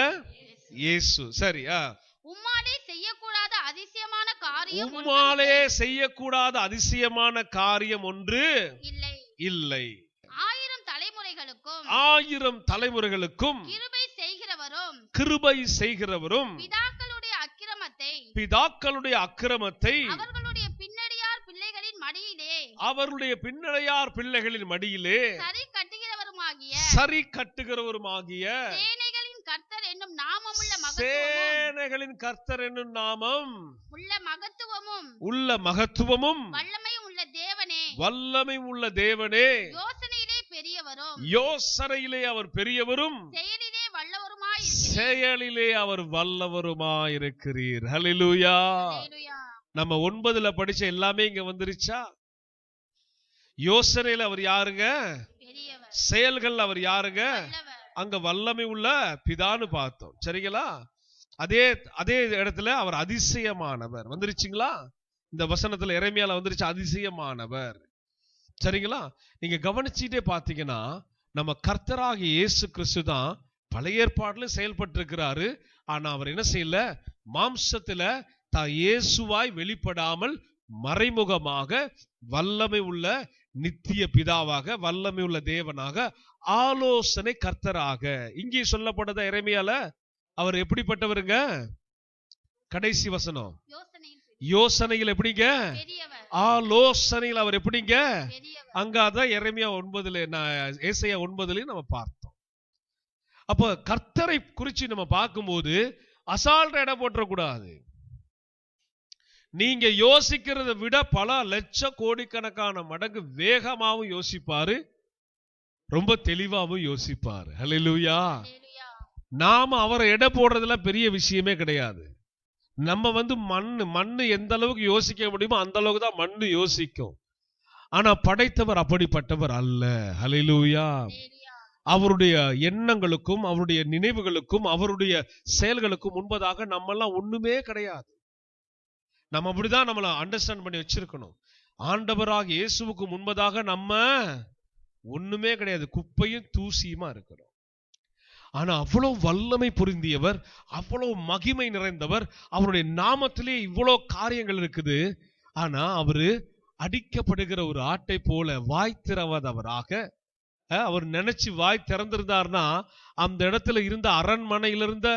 இயேசு. சரி, உம்மாலே செய்யக்கூடாத அதிசயமான காரியம் ஒன்று இல்லை. 1000 தலைமுறைகளுக்கும் கிருபை செய்கிறவரும் பிதாக்களுடைய அக்கிரமத்தை அவருடைய பின்னடையார் பிள்ளைகளின் மடியிலே சரி கட்டுகிறவருமாகிய சேனைகளின் கர்த்தர் என்னும் நாமம் உள்ள மகத்துவமும் வல்லமை உள்ள தேவனே, யோசனையிலே அவர் பெரியவரும் செயலிலே அவர் வல்லவருமாயிருக்கிறீர். ஹல்லேலூயா. நம்ம 9ல படிச்ச எல்லாமே இங்க வந்துருச்சா? யோசனையில அவர் யாருங்க? செயல்கள் அவர் யாருங்க? அங்க வல்லமை உள்ள பிதான்னு பார்த்தோம். சரிங்களா? அதே இடத்துல அவர் அதிசயமானவர் வந்துருச்சுங்களா? இந்த வசனத்துல எரேமியால வந்துருச்சு அதிசயமானவர். சரிங்களா? நீங்க கவனிச்சுட்டே பாத்தீங்கன்னா நம்ம கர்த்தராகிய இயேசு கிறிஸ்து தான் பழைய ஏற்பாடுல செயல்பட்டு இருக்கிறாரு. ஆனா அவர் என்ன செய்யல? மாம்சத்துல தான் இயேசுவாய் வெளிப்படாமல் மறைமுகமாக வல்லமை உள்ள நித்திய பிதாவாக, வல்லமை உள்ள தேவனாக, ஆலோசனை கர்த்தராக. இங்கே சொல்லப்பட்டத எரேமியால அவர் எப்படிப்பட்டவருங்க? கடைசி வசனம், யோசனையில் எப்படிங்க? ஆலோசனையில் அவர் எப்படிங்க? அங்க அதான் எரேமியா 9 ஏசாயா 9 நம்ம பார்த்தோம். அப்ப கர்த்தரை குறிச்சு நம்ம பார்க்கும்போது அசால்ட்டா இடம் போட்டுறக்கூடாது. நீங்க யோசிக்கிறத விட பல லட்ச கோடிக்கணக்கான மடங்கு வேகமாவும் யோசிப்பாரு, ரொம்ப தெளிவாவும் யோசிப்பாரு. ஹல்லேலூயா. நாம அவரை எடை போடுறதுல பெரிய விஷயமே கிடையாது. நம்ம மண்ணு எந்த அளவுக்கு யோசிக்க முடியுமோ அந்த அளவுக்கு தான் மண்ணு யோசிக்கும். ஆனா படைத்தவர் அப்படிப்பட்டவர் அல்ல. ஹல்லேலூயா. அவருடைய எண்ணங்களுக்கும் அவருடைய நினைவுகளுக்கும் அவருடைய செயல்களுக்கும் முன்பதாக நம்ம எல்லாம் ஒண்ணுமே கிடையாது. நம்ம அப்படிதான் நம்மள அண்டர்ஸ்டாண்ட் பண்ணி வச்சிருக்கணும். ஆண்டவராக இயேசுவுக்கு முன்பதாக நம்ம ஒண்ணுமே கிடையாது, குப்பையும் தூசியுமா இருக்கணும். ஆனா அவ்வளவு வல்லமை பொருந்தியவர், அவ்வளவு மகிமை நிறைந்தவர், அவருடைய நாமத்திலே இவ்வளவு காரியங்கள் இருக்குது. ஆனா அவரு அடிக்கப்படுகிற ஒரு ஆட்டை போல வாய் திறவாதவராக, அவர் நினைச்சு வாய் திறந்திருந்தார்னா அந்த இடத்துல இருந்த அரண்மனையில இருந்த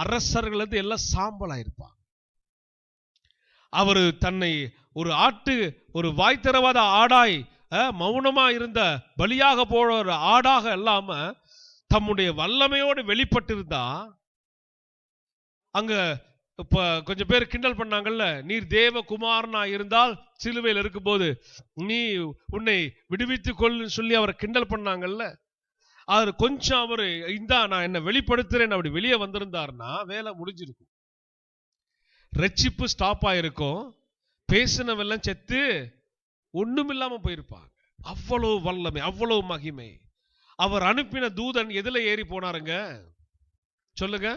அரசர்கள் எல்லாம் சாம்பலாயிருப்பாங்க. அவரு தன்னை ஒரு வாய் திறவாத ஆடாய், மௌனமா இருந்த பலியாக போற ஆடாக இல்லாம தம்முடைய வல்லமையோடு வெளிப்பட்டிருந்தா, அங்க இப்ப கொஞ்சம் பேர் கிண்டல் பண்ணாங்கல்ல, நீர் தேவகுமாரனா இருந்தால் சிலுவையில் இருக்கும்போது நீ உன்னை விடுவித்துக் கொள் சொல்லி அவரை கிண்டல் பண்ணாங்கல்ல. அவர் கொஞ்சம் அவரு நான் என்ன வெளிப்படுத்துறேன் அப்படி வெளியே வந்திருந்தாருன்னா வேலை முடிஞ்சிருக்கும், ரட்சிப்பு ஸ்டாப் ஆயிருக்கும், பேசினவெல்லாம் செத்து ஒண்ணும் இல்லாம போயிருப்பாங்க. அவ்வளவு வல்லமை, அவ்வளவு மகிமை. அவர் அனுப்பின தூதன் எதுல ஏறி போனாருங்க? சொல்லுங்க.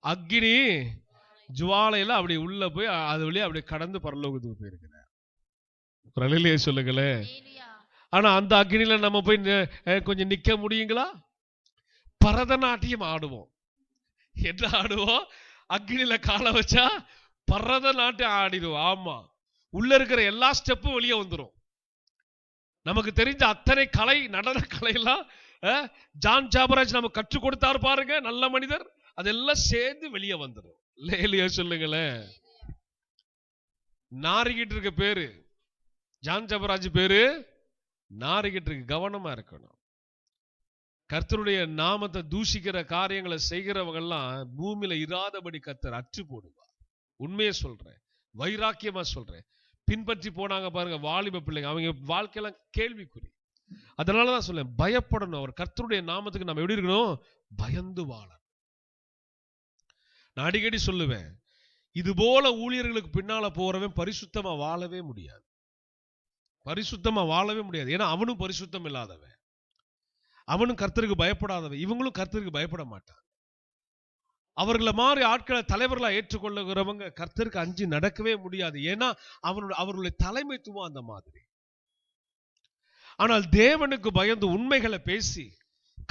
அக்கினி ஜுவாலையில அப்படி உள்ள போய் அது வழியா அப்படி கடந்து பரலோகத்துக்கு போயிருக்கிறார். ரலிலே சொல்லுங்களே. ஆனா அந்த அக்கினியில நம்ம போய் கொஞ்சம் நிக்க முடியுங்களா? பரதநாட்டியம் ஆடுவோம். என்ன ஆடுவோம்? அக்கினியில கால வச்சா பரதநாட்டியம் ஆடிடுவோம். ஆமா, உள்ள இருக்கிற எல்லா ஸ்டெப்பும் வெளியே வந்துடும். நமக்கு தெரிஞ்ச அத்தனை கலை, நடன கலை எல்லாம் ஜான் ஜாபராஜ் நம்ம கற்றுக் கொடுத்தாரு பாருங்க, நல்ல மனிதர், அதெல்லாம் சேர்ந்து வெளியே வந்துடும். இல்லையா சொல்லுங்களேன். நாரிக்கிட்டு இருக்க பேரு ஜான் ஜாபராஜ் பேரு நாரிக்கிட்டு இருக்கு. கவனமா இருக்கணும். கர்த்தருடைய நாமத்தை தூஷிக்கிற காரியங்களை செய்கிறவங்க எல்லாம் பூமியில இராதபடி கர்த்தர் அற்று போடுவார். உண்மையை சொல்றேன், வைராக்கியமா சொல்றேன். பின்பற்றி போனாங்க பாருங்க வாலிப பிள்ளைங்க, அவங்க வாழ்க்கையெல்லாம் கேள்விக்குறி. அதனாலதான் சொல்ல பயப்படணும். அவர் கர்த்தருடைய நாமத்துக்கு நம்ம எப்படி இருக்கணும்? பயந்து வாழ. நான் அடிக்கடி சொல்லுவேன், இது போல ஊழியர்களுக்கு பின்னால போறவன் பரிசுத்தமா வாழவே முடியாது. பரிசுத்தமா வாழவே முடியாது. ஏன்னா அவனும் பரிசுத்தம் இல்லாதவன், அவனும் கர்த்தருக்கு பயப்படாதவன், இவங்களும் கர்த்தருக்கு பயப்பட மாட்டாங்க. அவர்களை மாதிரி ஆட்களை தலைவர்களா ஏற்றுக்கொள்ளுகிறவங்க கர்த்தருக்கு அஞ்சு நடக்கவே முடியாது. ஏன்னா அவர்களுடைய தலைமைத்துவம் அந்த மாதிரி. ஆனால் தேவனுக்கு பயந்து உண்மைகளை பேசி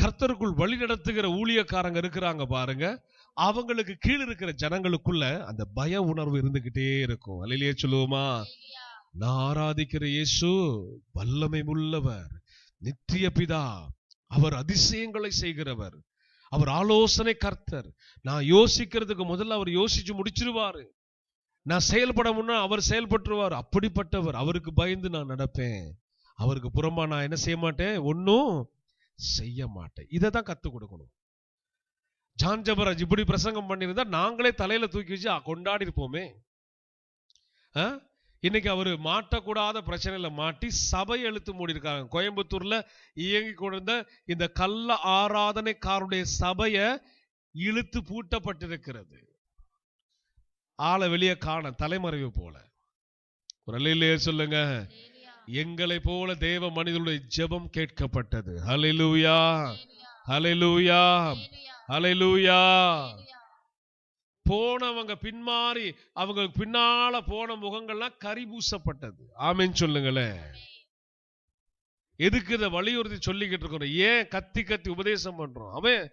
கர்த்தருக்குள் வழி நடத்துகிற ஊழியக்காரங்க இருக்கிறாங்க பாருங்க, அவங்களுக்கு கீழ் இருக்கிற ஜனங்களுக்குள்ள அந்த பய உணர்வு இருந்துகிட்டே இருக்கும். அல்லேலூயா சொல்லுவோமா? நான் ஆராதிக்கிற இயேசு வல்லமை உள்ளவர், நித்திய பிதா, அவர் அதிசயங்களை செய்கிறவர், அவர் ஆலோசனை கர்த்தர். நான் யோசிக்கிறதுக்கு முதல்ல அவர் யோசிச்சு முடிச்சிருவாரு, நான் செயல்பட முன்னா அவர் செயல்பட்டுருவார். அப்படிப்பட்டவர். அவருக்கு பயந்து நான் நடப்பேன், அவருக்கு புறம்பா நான் என்ன செய்ய மாட்டேன், ஒன்னும் செய்ய மாட்டேன். இதை தான் கத்துக் கொடுக்கணும். ஜான் ஜபராஜ் இப்படி பிரசங்கம் பண்ணியிருந்தா நாங்களே தலையில தூக்கி வச்சு கொண்டாடி இருப்போமே. இன்னைக்கு அவரு மாட்டக்கூடாத பிரச்சனையில மாட்டி சபை எழுத்து மூடி இருக்காங்க. கோயம்புத்தூர்ல இயங்கி கொண்டிருந்த இந்த கள்ள ஆராதனைக்காருடைய சபைய இழுத்து பூட்டப்பட்டிருக்கிறது. ஆளை வெளியே காண, தலைமறைவு போல. ஒரு அல்லேலூயா சொல்லுங்க. எங்களை போல தேவ மனிதனுடைய ஜெபம் கேட்கப்பட்டது. ஹல்லேலூயா, ஹல்லேலூயா, ஹல்லேலூயா. போனவங்க பின்மாறி அவங்க பின்னால போன முகங்கள்லாம் கரி பூசப்பட்டது. ஆமென் சொல்லுங்களேன். எதுக்கு இதை வலியுறுத்தி சொல்லிக்கிட்டு இருக்கிறோம்? ஏன் கத்தி கத்தி உபதேசம் பண்றோம்? அவன்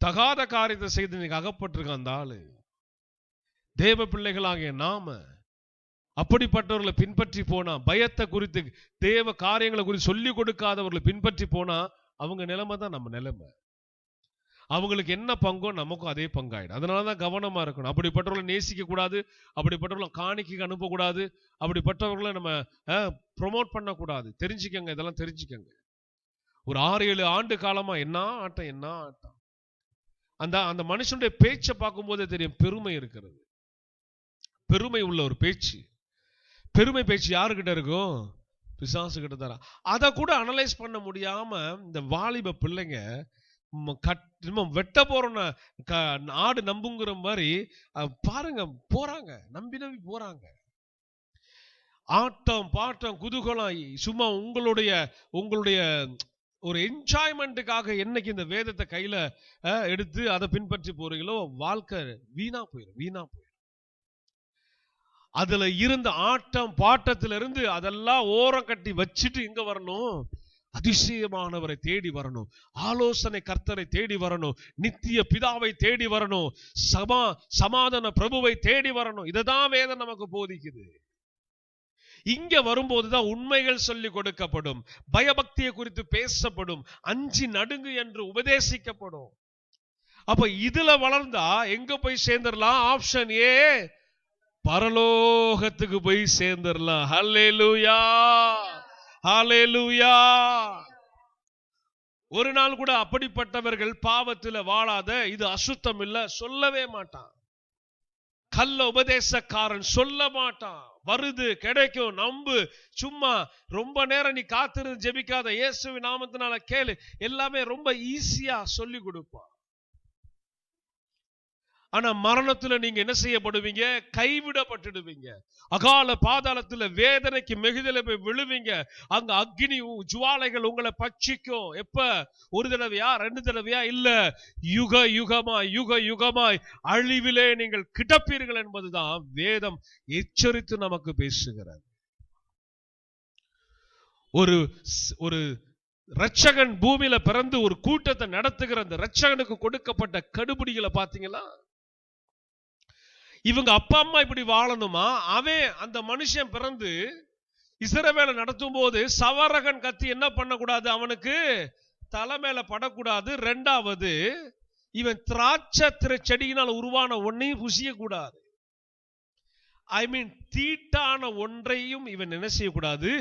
தகாத காரியத்தை செய்து நீங்க அகப்பட்டிருக்கான் அந்த ஆளு. தேவ பிள்ளைகளாகிய நாம அப்படிப்பட்டவர்களை பின்பற்றி போனா, பயத்தை குறித்து தேவ காரியங்களை குறித்து சொல்லிக் கொடுக்காதவர்களை பின்பற்றி போனா அவங்க நிலைமை தான் நம்ம நிலைமை. அவங்களுக்கு என்ன பங்கோ நமக்கும் அதே பங்காயிடும். அதனாலதான் கவனமா இருக்கணும். அப்படிப்பட்டவர்களை நேசிக்க கூடாது, அப்படிப்பட்டவர்களை காணிக்கைக்கு அனுப்பக்கூடாது, அப்படிப்பட்டவர்களை நம்ம ப்ரொமோட் பண்ணக்கூடாது. தெரிஞ்சுக்கங்க, இதெல்லாம் தெரிஞ்சுக்கங்க. ஒரு 6-7 ஆண்டு காலமா என்ன ஆட்டம். அந்த மனுஷனுடைய பேச்சை பார்க்கும் போதே தெரியும் பெருமை இருக்கிறது. பெருமை உள்ள ஒரு பேச்சு. பெருமை பேச்சு யாருக்கிட்ட இருக்கும்? பிசாசு கிட்ட தர. அதை கூட அனலைஸ் பண்ண முடியாம இந்த வாலிப பிள்ளைங்க வெட்ட போறோம்னா ஆடு நம்புங்கிற மாதிரி பாருங்க போறாங்க, நம்பி போறாங்க. ஆட்டம் பாட்டம் குதூகலம் சும்மா உங்களுடைய ஒரு என்ஜாய்மெண்ட்டுக்காக என்னைக்கு இந்த வேதத்தை கையில எடுத்து அதை பின்பற்றி போறீங்களோ வாழ்க்கை வீணா போயிடும். அதுல இருந்த ஆட்டம் பாட்டத்தில இருந்து அதெல்லாம் ஓரம் கட்டி வச்சுட்டு இங்க வரணும், அதிசயமானவரை தேடி வரணும், ஆலோசனை கர்த்தரை தேடி வரணும், நித்திய பிதாவை தேடி வரணும், சமாதான பிரபுவை தேடி வரணும். இததான் வேதம் நமக்கு போதிக்குது. இங்க வரும்போதுதான் உண்மைகள் சொல்லி கொடுக்கப்படும், பயபக்தியை குறித்து பேசப்படும், அஞ்சி நடுங்கு என்று உபதேசிக்கப்படும். அப்ப இதுல வளர்ந்தா எங்க போய் சேர்ந்துடலாம்? ஆப்ஷன் ஏ, பரலோகத்துக்கு போய் சேர்ந்துடலாம். ஹல்லேலூயா, ஹல்லேலூயா. ஒரு நாள் கூட அப்படிப்பட்டவர்கள் பாவத்தில் வாழாத, இது அசுத்தம் இல்ல சொல்லவே மாட்டான். கள்ள உபதேசக்காரன் சொல்ல மாட்டான். வருது, கிடைக்கும், நம்பு. சும்மா ரொம்ப நேரம் நீ காத்திருந்து ஜெபிக்காத, இயேசுவின் நாமத்தினால கேளு, எல்லாமே ரொம்ப ஈஸியா சொல்லி கொடுப்பான். ஆனா மரணத்துல நீங்க என்ன செய்யப்படுவீங்க? கைவிடப்பட்டுடுவீங்க. அகால பாதாளத்துல வேதனைக்கு மிகுதில போய் விழுவீங்க. அங்க அக்னி ஜுவாலைகள் உங்களை பட்சிக்கும். எப்ப? ஒரு தடவையா, 2 தடவையா இல்ல, யுக யுகமாய் அழிவிலே நீங்கள் கிடப்பீர்கள் என்பதுதான் வேதம் எச்சரித்து நமக்கு பேசுகிறது. ஒரு ரட்சகன் பூமியில பிறந்து ஒரு கூட்டத்தை நடத்துகிற அந்த ரட்சகனுக்கு கொடுக்கப்பட்ட கடுபிடிகளை பாத்தீங்களா? இவங்க அப்பா அம்மா இப்படி வாழணுமா? அவன் அந்த மனுஷன் பிறந்து இஸ்ரவேலை நடத்தும் போது சவரகன் கத்தி என்ன பண்ணக்கூடாது? அவனுக்கு தலை மேல படக்கூடாது. 2வது, இவன் திராட்சை செடியினால் உருவான ஒன்னையும் புசிய கூடாது. தீட்டான ஒன்றையும் இவன் என்ன செய்யக்கூடாது?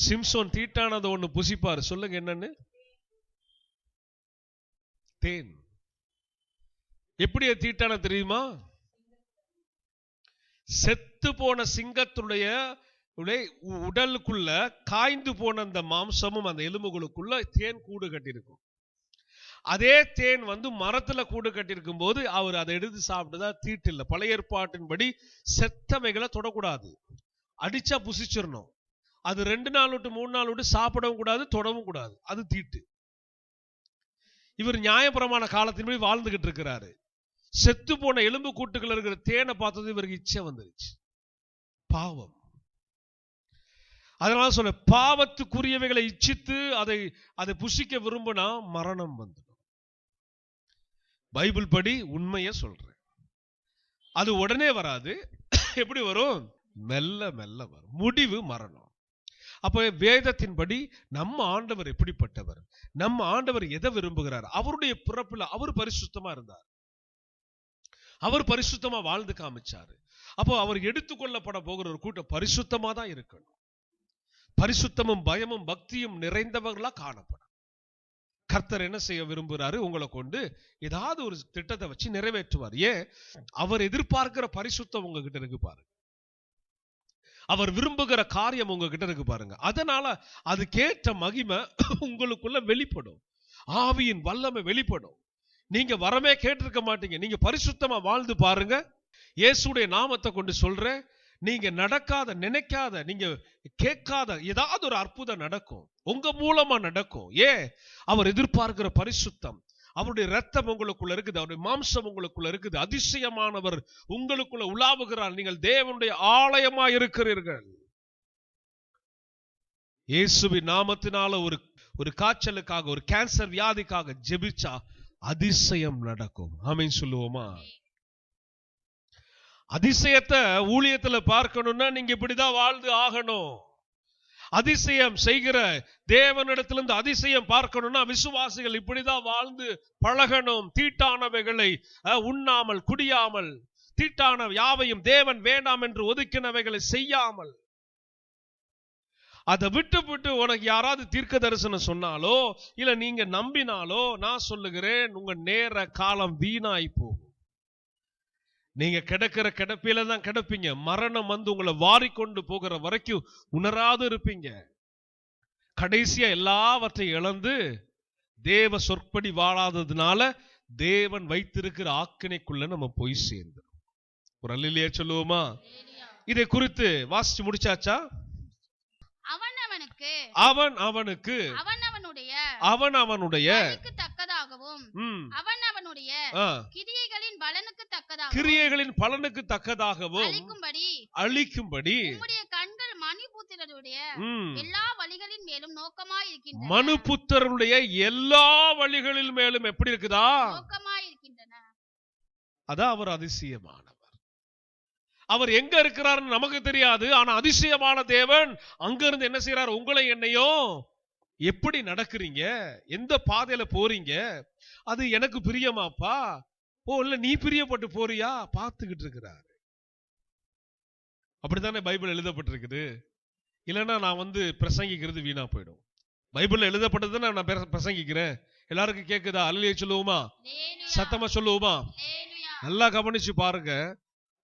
சிம்சோன் தீட்டானது ஒண்ணு புசிப்பாரு. சொல்லுங்க என்னன்னு? தேன். எப்படி தீட்டான தெரியுமா? செத்து போன சிங்கத்துடைய உடலுக்குள்ள காய்ந்து போன அந்த மாம்சமும் அந்த எலும்புகளுக்குள்ள தேன் கூடு கட்டியிருக்கும். அதே தேன் மரத்துல கூடு கட்டியிருக்கும் போது அவர் அதை எடுத்து சாப்பிட்டதா தீட்டு இல்லை. பழைய ஏற்பாட்டின்படி செத்தவைகளை தொடக்கூடாது, அடிச்சா புசிச்சிடணும். அது 2 நாள் விட்டு 3 நாள் விட்டு சாப்பிடவும் கூடாது, தொடவும் கூடாது, அது தீட்டு. இவர் நியாயப்பிரமாண காலத்தின்படி வாழ்ந்துகிட்டு இருக்கிறாரு. செத்து போன எலும்பு கூட்டுகள் இருக்கிற தேனை பார்த்தது இவருக்கு இச்சை வந்துருச்சு. பாவம். அதனால சொல்ல, பாவத்துக்குரியவைகளை இச்சித்து அதை புசிக்க விரும்பினா மரணம் வந்துடும். பைபிள் படி உண்மையை சொல்றேன். அது உடனே வராது. எப்படி வரும்? மெல்ல மெல்ல வரும். முடிவு மரணம். அப்ப வேதத்தின்படி நம்ம ஆண்டவர் எப்படிப்பட்டவர்? நம்ம ஆண்டவர் எதை விரும்புகிறார்? அவருடைய பிறப்புல அவர் பரிசுத்தமா இருந்தார், அவர் பரிசுத்தமா வாழ்ந்து காமிச்சாரு. அப்போ அவர் எடுத்துக்கொள்ளப்பட போகிற ஒரு கூட்டம் பரிசுத்தமா தான் இருக்கணும். பரிசுத்தமும் பயமும் பக்தியும் நிறைந்தவர்களா காணப்படும். கர்த்தர் என்ன செய்ய விரும்புகிறாரு? உங்களை கொண்டு ஏதாவது ஒரு திட்டத்தை வச்சு நிறைவேற்றுவார். ஏன்? அவர் எதிர்பார்க்கிற பரிசுத்தம் உங்ககிட்ட இருக்கு பாருங்க. அவர் விரும்புகிற காரியம் உங்ககிட்ட இருக்கு பாருங்க. அதனால அதுக்கேற்ற மகிமை உங்களுக்குள்ள வெளிப்படும், ஆவியின் வல்லமை வெளிப்படும். நீங்க வரமே கேட்டிருக்க மாட்டீங்க. நீங்க பரிசுத்தமா வாழ்ந்து பாருங்க. இயேசுடைய நாமத்தை கொண்டு சொல்றேன், நீங்க நடக்காத, நினைக்காத, நீங்க கேட்காத ஏதாவது ஒரு அற்புதம் நடக்கும், உங்க மூலமா நடக்கும். ஏன்? அவர் எதிர்பார்க்கிற பரிசுத்தம். அவருடைய ரத்தம் உங்களுக்குள்ள இருக்குது, அவருடைய மாம்சம் உங்களுக்குள்ள இருக்குது. அதிசயமானவர் உங்களுக்குள்ள உலாவுகிறார். நீங்கள் தேவனுடைய ஆலயமா இருக்கிறீர்கள். இயேசுவின் நாமத்தினால ஒரு காய்ச்சலுக்காக, ஒரு கேன்சர் வியாதிக்காக ஜெபிச்சா அதிசயம் நடக்கும். ஆமென் சொல்லுவோமா? அதிசயத்தை ஊழியத்துல பார்க்கணும்னா நீங்க இப்படிதான் வாழ்ந்து ஆகணும். அதிசயம் செய்கிற தேவனிடத்திலிருந்து அதிசயம் பார்க்கணும்னா விசுவாசிகள் இப்படிதான் வாழ்ந்து பழகணும். தீட்டானவைகளை உண்ணாமல் குடியாமல், தீட்டான யாவையும் தேவன் வேண்டாம் என்று ஒதுக்கினவைகளை செய்யாமல், அதை விட்டு உனக்கு யாராவது தீர்க்க தரிசனம் சொன்னாலோ இல்ல நீங்க நம்பினாலோ நான் சொல்லுகிறேன், உங்க நேர காலம் வீணாய் போகும். நீங்க கிடக்கிற கிடப்பில தான் கிடப்பீங்க. மரணம் வந்து உங்களை வாரிக்கொண்டு போகிற வரைக்கும் உணராது இருப்பீங்க. கடைசியா எல்லாவற்றையும் இழந்து தேவ சொற்படி வாழாததுனால தேவன் வைத்திருக்கிற ஆக்கினைக்குள்ள நம்ம போய் சேர்ந்தோம். ஒரு அல்லேலூயா சொல்லுவோமா? இதை குறித்து வாசிச்சு முடிச்சாச்சா? அவன் அவனுக்கு அவன் அவனுடைய தக்கதாகவும் அவன் அவனுடைய கிரியைகளின் பலனுக்கு தக்கதாகவும் அளிக்கும்படி உம்முடைய கண்கள் மனுபுத்திரருடைய எல்லா வழிகளின் மேலும் நோக்கமாயிருக்கின்றன. மனுபுத்திரருடைய எல்லா வழிகளின் மேலும் எப்படி இருக்குதா? நோக்கமாயிருக்கின்றன. அதான் அவர் அதிசயமானவர். அவர் எங்க இருக்கிறாருன்னு நமக்கு தெரியாது. ஆனா அதிசயமான தேவன் அங்க இருந்து என்ன செய்யறாரு? உங்களை என்னையும் எப்படி நடக்கிறீங்க, எந்த பாதையில போறீங்க, அது எனக்கு பிரியமாப்பா, இல்ல நீ பிரியப்பட்டு போறியா பார்த்துக்கிட்டு இருக்கிறாரு. அப்படித்தானே பைபிள் எழுதப்பட்டிருக்குது. இல்லைன்னா நான் வந்து பிரசங்கிக்கிறது வீணா போயிடும். பைபிள்ல எழுதப்பட்டது நான் பிரசங்கிக்கிறேன். எல்லாருக்கும் கேக்குதா? அல்லேலூயா சொல்லுவோமா? சத்தமா சொல்லுவோமா? நல்லா கவனிச்சு பாருங்க.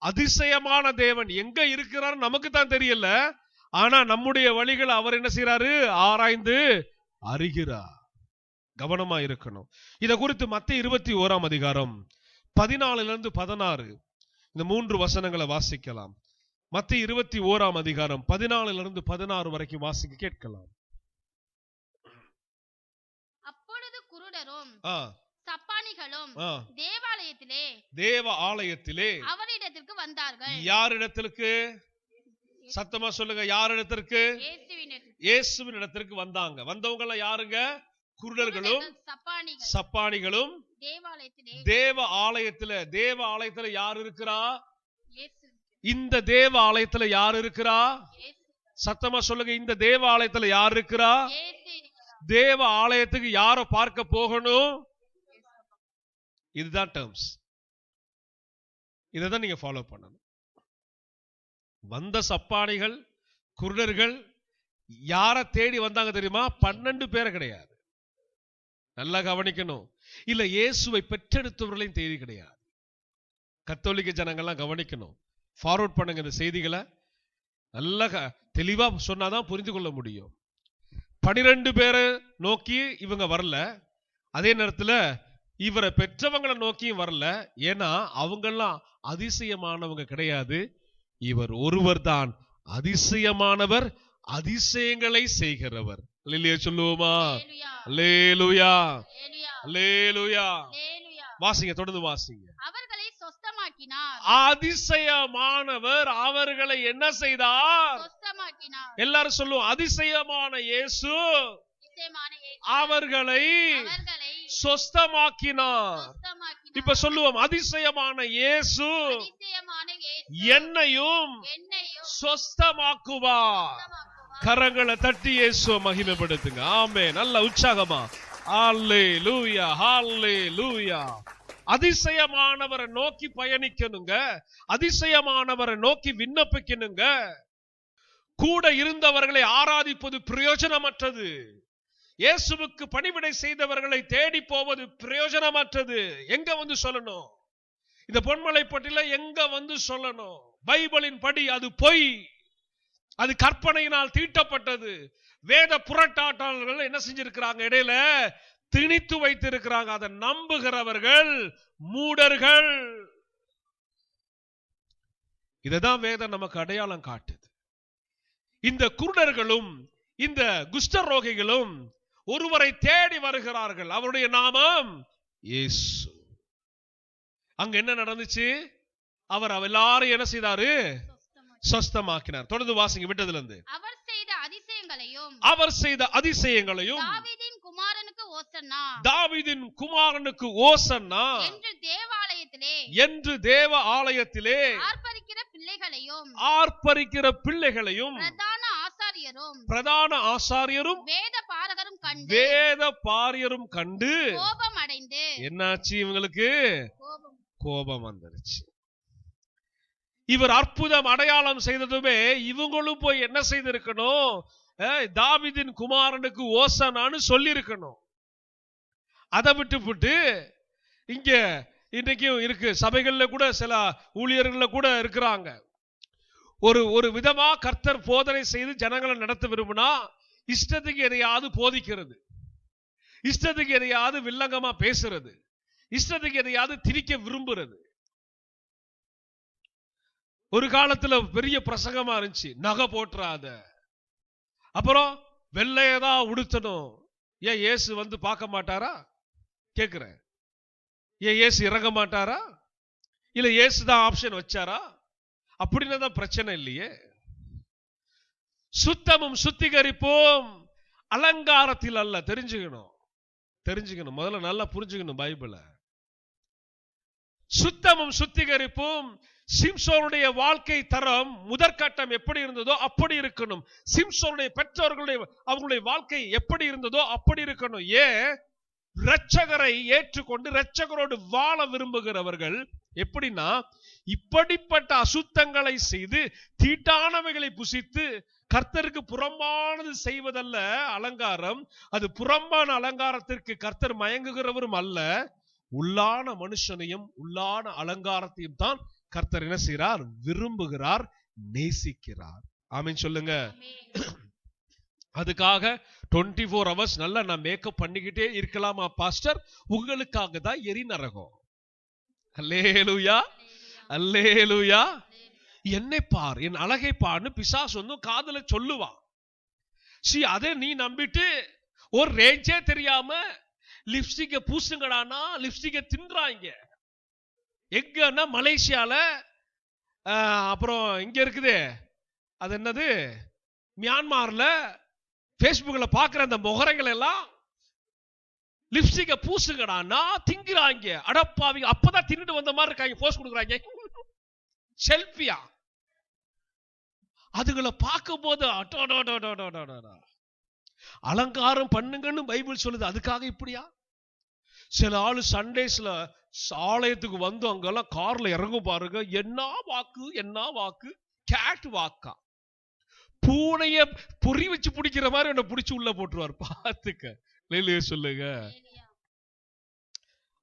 அதிசயமான தேவன் எங்க இருக்கிறார் நமக்கு தான் தெரியல. ஆனா நம்முடைய வழிகள் அவர் என்ன செய்யறாரு? ஆராய்ந்து அறிகிறார். கவனமா இருக்கணும். இத குறித்து மத்தேயு 21 அதிகாரம் 14 16 இந்த 3 வசனங்களை வாசிக்கலாம். மத்தேயு 21 அதிகாரம் 14 16 வரைக்கும் வாசிக்க கேட்கலாம். அப்பொழுது குருடரும் சப்பானிகளும் தேவ ஆலயத்திலே அவரிடத்திற்கு வந்தார்கள். யாரிடத்திற்கு? சத்தமா சொல்லுங்க. யாரிடத்திற்கு? இயேசுவின் இடத்திற்கு வந்தாங்க. வந்தவங்க எல்லாம் யாருங்க? குருடர்களும் சப்பானிகளும் தேவ ஆலயத்துல. தேவ ஆலயத்துல யார் இருக்கிறா? இந்த தேவ ஆலயத்துல யார் இருக்கிறா? சத்தமா சொல்லுங்க. இந்த தேவ ஆலயத்துல யார் இருக்கிறா? தேவ ஆலயத்துக்கு யார பார்க்க போகணும்? இதுதான் டேர்ம்ஸ். இதான் நீங்க ஃபாலோ பண்ணணும். வந்த சப்பானிகள் குருடர்கள் யார தேடி வந்தாங்க தெரியுமா? 12 பேரை கிடையாது. நல்லா கவனிக்கணும். இல்ல இயேசுவை பெற்றெடுத்தவர்களையும் தேடி கிடையாது. கத்தோலிக்க ஜனங்கள்லாம் கவனிக்கணும். ஃபார்வர்ட் பண்ணுங்க இந்த செய்திகளை. நல்லா தெளிவா சொன்னாதான் புரிந்து கொள்ள முடியும். 12 பேரை நோக்கி இவங்க வரல. அதே நேரத்துல இவரை பெற்றவங்களை நோக்கியும் வரல. ஏன்னா அவங்கெல்லாம் அதிசயமானவங்க கிடையாது. இவர் ஒருவர் தான் அதிசயமானவர், அதிசயங்களை செய்கிறவர். அல்லேலூயா சொல்லுவோமா? அல்லேலூயா அல்லேலூயா. வாசிங்க, தொடர்ந்து வாசிங்க. அவர்களை சொஸ்தமாக்கினார். அதிசயமானவர் அவர்களை என்ன செய்தார்? சொஸ்தமாக்கினார். எல்லாரும் சொல்லுவோம், அதிசயமான இயேசு அவர்களை சொஸ்தமாக்கினார். இப்ப சொல்லுவோம், அதிசயமான இயேசு என்னையும் சொஸ்தமாக்குவார். கரங்களை தட்டி இயேசுவை மகிமைப்படுத்துங்க. ஆமென். நல்ல உற்சாகமா அல்லேலூயா அல்லேலூயா. அதிசயமானவரை நோக்கி பயணிக்கணுங்க. அதிசயமானவரை நோக்கி விண்ணப்பிக்கணுங்க. கூட இருந்தவர்களை ஆராதிப்பது பிரயோஜனமற்றது. இயேசுவுக்கு பணிவிடை செய்தவர்களை தேடி போவது பிரயோஜனமற்றது. எங்க வந்து சொல்லணும்? இந்த பொன்மலைப்பட்டில எங்க வந்து சொல்லணும்? பைபிளின் படி அது பொய், அது கற்பனையினால் தீட்டப்பட்டது. வேத புரட்டாளர்கள் என்ன செஞ்சிருக்கிறாங்க? இடையில திணித்து வைத்திருக்கிறாங்க. அதை நம்புகிறவர்கள் மூடர்கள். இததான் வேதம் நமக்கு அடையாளம் காட்டுது. இந்த குருடர்களும் இந்த குஷ்டரோகிகளும் ஒருவரை தேடி வருகிறார்கள். அவருடைய நாமம் இயேசு. அங்க என்ன நடந்துச்சு? அவர் எல்லாரும் என்ன செய்தாரு? சொஸ்தமாக்கினார். தொடர்ந்து வாசிங்க விட்டதுல இருந்து. அவர் செய்த அதிசயங்கள் அதிசயங்களையும் தாவீதின் குமாரனுக்கு ஓசன்னா என்று தேவ ஆலயத்திலே ஆர்ப்பரிக்கிற பிள்ளைகளையும் பிரதான ஆசாரியரும் வேத பாரகரும் கண்டு என்னாச்சு? இவங்களுக்கு கோபம் வந்துருச்சு. இவர் அற்புதம் அடையாளம் செய்ததுமே இவங்களும் போய் என்ன செய்திருக்கணும்? தாவீதின் குமாரனுக்கு ஓசனான்னு சொல்லி இருக்கணும். அதை விட்டு இங்க இன்னைக்கும் இருக்கு, சபைகள்ல கூட சில ஊழியர்கள கூட இருக்கிறாங்க. ஒரு விதமா கர்த்தர் போதனை செய்து ஜனங்களை நடத்த விரும்பினா இஷ்டத்துக்கு எதையாவது போதிக்கிறது, இஷ்டத்துக்கு எதையாவது வில்லங்கமா பேசுறது, இஷ்டத்துக்கு எதையாவது திரிக்க விரும்புறது. ஒரு காலத்துல பெரிய பிரசங்கமா இருந்துச்சு, நகை போட்டுறாத, அப்புறம் வெள்ளையதான் உடுத்தணும். ஏன் இயேசு வந்து பார்க்க மாட்டாரா கேக்குறேன்? ஏன் இயேசு இறங்க மாட்டாரா? இல்ல இயேசுதான் ஆப்ஷன் வச்சாரா? அப்படின்னு தான் பிரச்சனை இல்லையே. சுத்தமும் சுத்திகரிப்பும் அலங்காரத்தில் அல்ல. தெரிஞ்சுக்கணும் முதல்ல நல்லா புரிஞ்சுக்கணும் பைபிளை. சுத்தமும் சுத்திகரிப்பும் சிம்சோனுடைய வாழ்க்கை தரம் முதற்கட்டம் எப்படி இருந்ததோ அப்படி இருக்கணும். சிம்சோனுடைய பெற்றோர்களுடைய அவங்களுடைய வாழ்க்கை எப்படி இருந்ததோ அப்படி இருக்கணும். ஏன்? இரட்சகரை ஏற்றுக்கொண்டு இரட்சகரோடு வாழ விரும்புகிறவர்கள் எப்படின்னா, இப்படிப்பட்ட அசுத்தங்களை செய்து தீட்டானவைகளை புசித்து கர்த்தருக்கு புறம்பானது செய்வதல்ல அலங்காரம். அது புறம்பான அலங்காரத்திற்கு கர்த்தர் மயங்குகிறவரும் அல்ல. உள்ளான மனுஷனையும் உள்ளான அலங்காரத்தையும் தான் கர்த்தர் என்ன செய்கிறார்? விரும்புகிறார், நேசிக்கிறார். ஆமென் சொல்லுங்க. அதுக்காக 24 hours நல்லா நான் மேக்கப் பண்ணிக்கிட்டே இருக்கலாமா பாஸ்டர்? உங்களுக்காக தான் எரி நரகம். அல்லேலூயா, அல்லேலூயா. என்னை பார், என் அழகை பார்னு பிசாசு வந்து காதுல சொல்லுவான். அதை நீ நம்பிட்டு ஒரு ரேஞ்சே தெரியாம லிப்ஸ்டிக்க பூசுங்கடானா லிப்ஸ்டிக்க தின்றாங்க. எங்கன்னா மலேசியால, அப்புறம் இங்க இருக்குது அது என்னது மியான்மார்ல பேஸ்புக்ல பாக்குற அந்த முகரைகள் எல்லாம் லிப்ஸ்டிக்க பூசுங்கடானா திங்குறாங்க. அடப்பாவி, அப்பதான் தின்னுட்டு வந்த மாதிரி இருக்காங்க, போஸ்ட் கொடுக்குறாங்க செல்ஃபியா. அதுகளை பார்க்கும் போது அலங்காரம் பண்ணுங்கன்னு பைபிள் சொல்லுது. அதுக்காக இப்படியா? சில ஆளு சண்டேஸ்ல ஆலயத்துக்கு வந்து அங்கெல்லாம் கார்ல இறங்கும் பாருங்க, என்ன வாக்கு கேட் வாக்கா. பூனைய பொறி வச்சு பிடிக்கிற மாதிரி என்ன பிடிச்சு உள்ள போட்டுருவார். பார்த்துக்க சொல்லுங்க.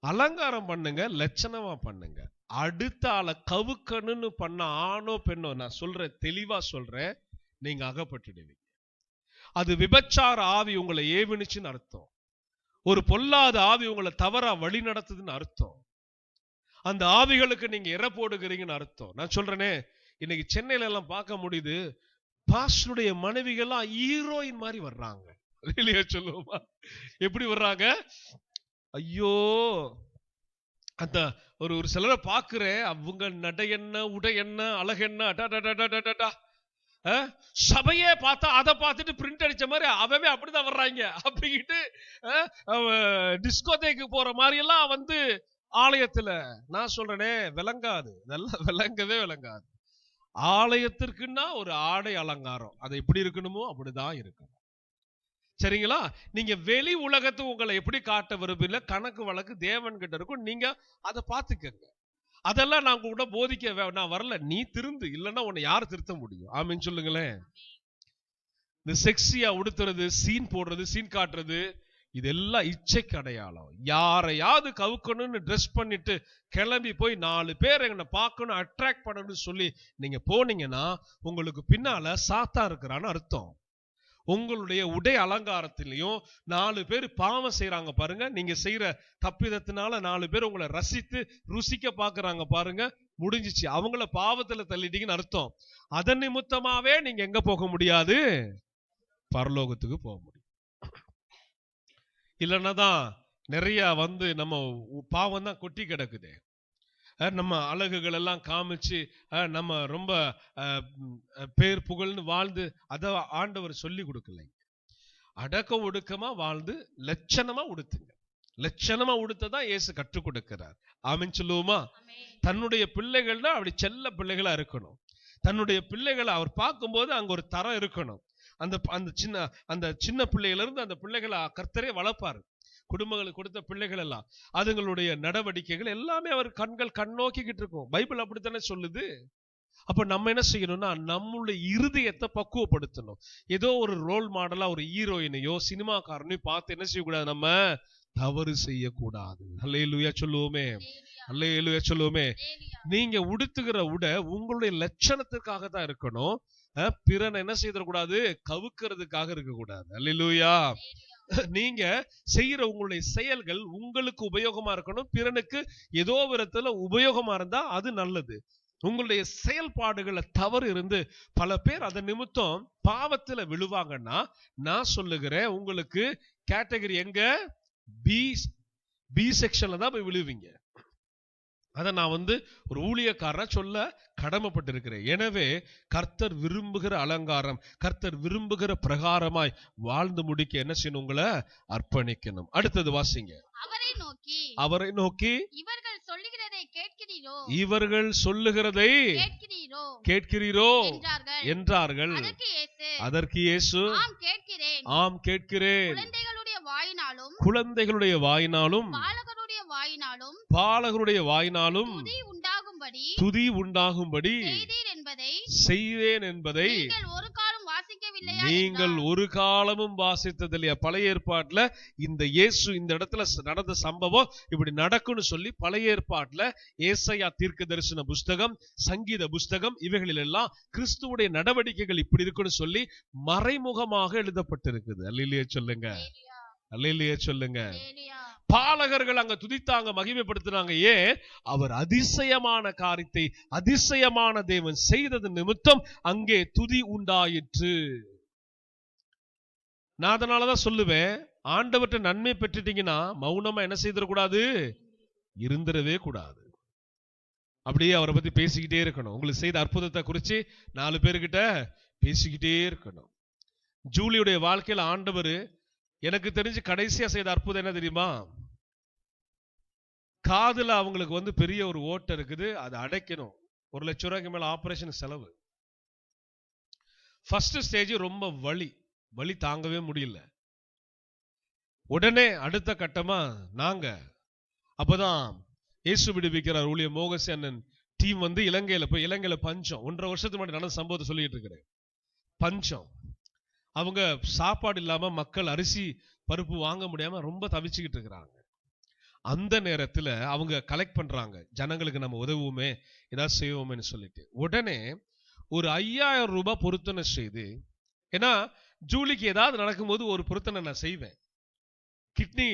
அலங்காரம் பண்ணுங்க, லட்சணமா பண்ணுங்க. அடுத்த ஆளை கவுக்கணும்னு பண்ண ஆணோ பெண்ணோ, நான் சொல்றேன், தெளிவா சொல்றேன், நீங்க அகப்பட்டுடுவீங்க. அது விபச்சார ஆவி உங்களை ஏவினுச்சுன்னு அர்த்தம். ஒரு பொல்லாத ஆவி உங்களை தவறா வழி நடத்துதுன்னு அர்த்தம். அந்த ஆவிகளுக்கு நீங்க இற போடுகிறீங்கன்னு அர்த்தம். நான் சொல்றேனே, இன்னைக்கு சென்னையில எல்லாம் பார்க்க முடியுது, பாஸ்டருடைய மனைவிகள்லாம் ஹீரோயின் மாதிரி வர்றாங்க. சொல்லுவோமா? எப்படி வர்றாங்க? ஐயோ, அந்த ஒரு சிலரை பாக்குறேன், அவங்க நடை என்ன, உடை என்ன, அழகு என்ன, சபையே பார்த்தா அதை பார்த்துட்டு பிரிண்ட் அடிச்ச மாதிரி அவவே அப்படிதான் வர்றாங்க. அப்படிங்கிட்டு டிஸ்கோதேக்கு போற மாதிரி எல்லாம் வந்து ஆலயத்துல. நான் சொல்றேனே, விளங்காது, நல்லா விளங்கவே விளங்காது. ஆலயத்திற்குன்னா ஒரு ஆடை அலங்காரம், அது எப்படி இருக்கணுமோ அப்படிதான் இருக்கணும். சரிங்களா? நீங்க வெளி உலகத்து உங்களை எப்படி காட்ட விரும்பல, கணக்கு வழக்கு தேவன் கிட்ட இருக்கும், நீங்க அதை பார்த்துக்கங்க. அதெல்லாம் நான் கூட போதிக்க நான் வரல, நீ திருந்து, இல்லைன்னா உன்னை யார் திருத்த முடியும்? ஆமீன் சொல்லுங்களேன். இந்த செக்ஸியா உடுத்துறது, சீன் போடுறது, சீன் காட்டுறது, இதெல்லாம் இச்சைக்கு அடையாளம். யாரையாவது கவுக்கணும்னு ட்ரெஸ் பண்ணிட்டு கிளம்பி போய் 4 பேர் என்னை பார்க்கணும், அட்ராக்ட் பண்ணணும்னு சொல்லி நீங்க போனீங்கன்னா உங்களுக்கு பின்னால சாத்தா இருக்கிறான்னு அர்த்தம். உங்களுடைய உடை அலங்காரத்திலையும் 4 பேர் பாவம் செய்யறாங்க பாருங்க, நீங்க செய்யற தப்பிதத்தினால 4 பேர் உங்களை ரசித்து ருசிக்க பாக்குறாங்க பாருங்க, முடிஞ்சிச்சு. அவங்கள பாவத்துல தள்ளிட்டீங்கன்னு அர்த்தம். அதன் நிமித்தமாவே நீங்க எங்க போக முடியாது? பரலோகத்துக்கு போக முடியும். இல்லைன்னா தான் நிறைய வந்து நம்ம பாவம் தான் கொட்டி கிடக்குது. நம்ம அழகுகள் எல்லாம் காமிச்சு நம்ம ரொம்ப பேர் புகழ்ந்து வாழ்ந்து அத ஆண்டவர் சொல்லி கொடுக்கல. அடக்க ஒடுக்கமா வாழ்ந்து லட்சணமா உடுத்துங்க. லட்சணமா உடுத்ததான் இயேசு கற்றுக் கொடுக்கிறார். ஆமென் சொல்லுவோமா? தன்னுடைய பிள்ளைகள்னா அப்படி செல்ல பிள்ளைகளா இருக்கணும். தன்னுடைய பிள்ளைகளை அவர் பார்க்கும்போது அங்க ஒரு தரம் இருக்கணும். அந்த சின்ன பிள்ளையில இருந்து அந்த பிள்ளைகளை கர்த்தரே வளர்ப்பாரு. குடும்பங்களுக்கு கொடுத்த பிள்ளைகள் எல்லாம் அதுங்களுடைய நடவடிக்கைகள் எல்லாமே அவர் கண்ணோக்கிக்கிட்டு இருக்கும். பைபிள் அப்படித்தானே சொல்லுது. அப்ப நம்ம என்ன செய்யணும்னா நம்மளுடைய இருதயத்தை பக்குவப்படுத்தணும். ஏதோ ஒரு ரோல் மாடலா ஒரு ஹீரோயினையோ சினிமாக்காரனையும் பார்த்து என்ன செய்யக்கூடாது, நம்ம தவறு செய்யக்கூடாது. அல்லேலூயா சொல்லுவோமே, அல்லேலூயா சொல்லுவோமே. நீங்க உடுத்துகிற உடை உங்களுடைய லட்சணத்துக்காக தான் இருக்கணும். பிறனை என்ன செய்யக்கூடாது, கவுக்கிறதுக்காக இருக்கக்கூடாது. அல்லேலூயா. நீங்க செய்யற உங்களுடைய செயல்கள் உங்களுக்கு உபயோகமா இருக்கணும். பிறனுக்கு ஏதோ விதத்துல உபயோகமா இருந்தா அது நல்லது. உங்களுடைய செயல்பாடுகளை தவறு இருந்து பல பேர் அதன் நிமித்தம் பாவத்துல விழுவாங்கன்னா நான் சொல்லுகிறேன், உங்களுக்கு கேட்டகரி எங்க, பி செக்ஷன்ல தான் போய் விழுவீங்க. அத நான் ஒரு ஊழியக்காரனா சொல்ல கடமைப்பட்டிருக்கிறேன். எனவே கர்த்தர் விரும்புகிற அலங்காரம், கர்த்தர் விரும்புகிற பிரகாரமாய் வாழ்ந்து முடிக்க என்ன செய்யணும், உங்களை அர்ப்பணிக்கணும். அடுத்தது வாசிங்க. அவரை நோக்கி இவர்கள் சொல்லுகிறதை கேட்கிறீரோ என்றார்கள். அதற்கு இயேசு ஆம் கேட்கிறேன். குழந்தைகளுடைய வாயினாலும் பாலகருடைய வாயினாலும் துதி உண்டாகும்படி செய்தேன் என்பதை நீங்கள் ஒரு காலமும் வாசித்ததில்லையா? பழைய ஏற்பாட்டுல இந்த இயேசு இந்த இடத்துல நடந்த சம்பவம் இப்படி நடக்கும்னு சொல்லி பழைய ஏற்பாட்டுல ஏசாயா தீர்க்க தரிசன புஸ்தகம், சங்கீத புஸ்தகம் இவைகளில் எல்லாம் கிறிஸ்துவுடைய நடவடிக்கைகள் இப்படி இருக்குன்னு சொல்லி மறைமுகமாக எழுதப்பட்டிருக்குது. அல்லேலூயா சொல்லுங்க, அல்லேலூயா சொல்லுங்க. பாலகர்கள் அங்க துதித்தாங்க, மகிமைப்படுத்தினாங்க. ஏன்? அவர் அதிசயமான காரியத்தை அதிசயமான தேவன் செய்தது நிமித்தம் அங்கே துதி உண்டாயிற்று. நான் அதனாலதான் சொல்லுவேன், ஆண்டவற்றை நன்மை பெற்றுட்டீங்கன்னா மௌனமா என்ன செய்திடக்கூடாது, இருந்துடவே கூடாது. அப்படியே அவரை பத்தி பேசிக்கிட்டே இருக்கணும். உங்களுக்கு செய்த அற்புதத்தை குறிச்சு 4 பேர்கிட்ட பேசிக்கிட்டே இருக்கணும். ஜூலியுடைய வாழ்க்கையில ஆண்டவர் எனக்கு தெரிஞ்சு கடைசியா செய்த அற்புதம் என்ன தெரியுமா? காதுல அவங்களுக்கு பெரிய ஒரு ஓட்டை இருக்குது, அதை அடைக்கணும். 1 லட்சம் ரூபாய்க்கு மேல ஆபரேஷன் செலவு. ஃபர்ஸ்ட் ஸ்டேஜ் ரொம்ப வலி தாங்கவே முடியல. உடனே அடுத்த கட்டமா நாங்க அப்பதான் இயேசு விடுவிக்கிறார் ஊழிய மோகசி அண்ணன் டீம் இலங்கையில பஞ்சம். 1.5 வருஷத்துக்கு முன்னாடி நடந்த சம்பவத்தை சொல்லிட்டு இருக்கிறேன். பஞ்சம், அவங்க சாப்பாடு இல்லாம மக்கள் அரிசி பருப்பு வாங்க முடியாம ரொம்ப தவிச்சுக்கிட்டு இருக்கிறாங்க. அந்த நேரத்துல அவங்க கலெக்ட் பண்றாங்க, ஜனங்களுக்கு நம்ம உதவுவோமே, ஏதாவது செய்வோமேன்னு சொல்லிட்டு. உடனே ஒரு 5000 ரூபாய் பொருத்தனை செய்து, ஏன்னா ஜூலிக்கு ஏதாவது நடக்கும்போது ஒரு பொருத்தனை நான் செய்வேன். கிட்னி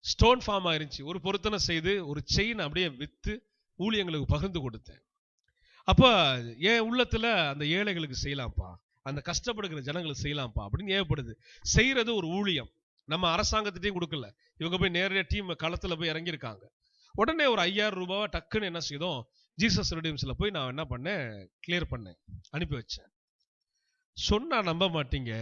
ஸ்டோன் ஃபார்ம் ஆயிருச்சு, ஒரு பொருத்தனை செய்து ஒரு செயின் அப்படியே வித்து ஊழியங்களுக்கு பகிர்ந்து கொடுத்தேன். அப்ப என் உள்ளத்துல அந்த ஏழைகளுக்கு செய்யலாம்ப்பா, அந்த கஷ்டப்படுகிற ஜனங்களுக்கு செய்யலாம்ப்பா அப்படின்னு ஏற்படுது. செய்யறது ஒரு ஊழியம், நம்ம அரசாங்கத்திட்டையும் கொடுக்கல, இவங்க போய் நேரடியா டீம் களத்துல போய் இறங்கியிருக்காங்க. உடனே ஒரு 5000 ரூபாய் டக்குன்னு என்ன செய்தோம், ஜீசஸ் ரெடீம்ஸ்ல போய் நான் என்ன பண்ணேன், கிளியர் பண்ணேன், அனுப்பி வச்சேன். சொன்னா நம்ப மாட்டீங்க,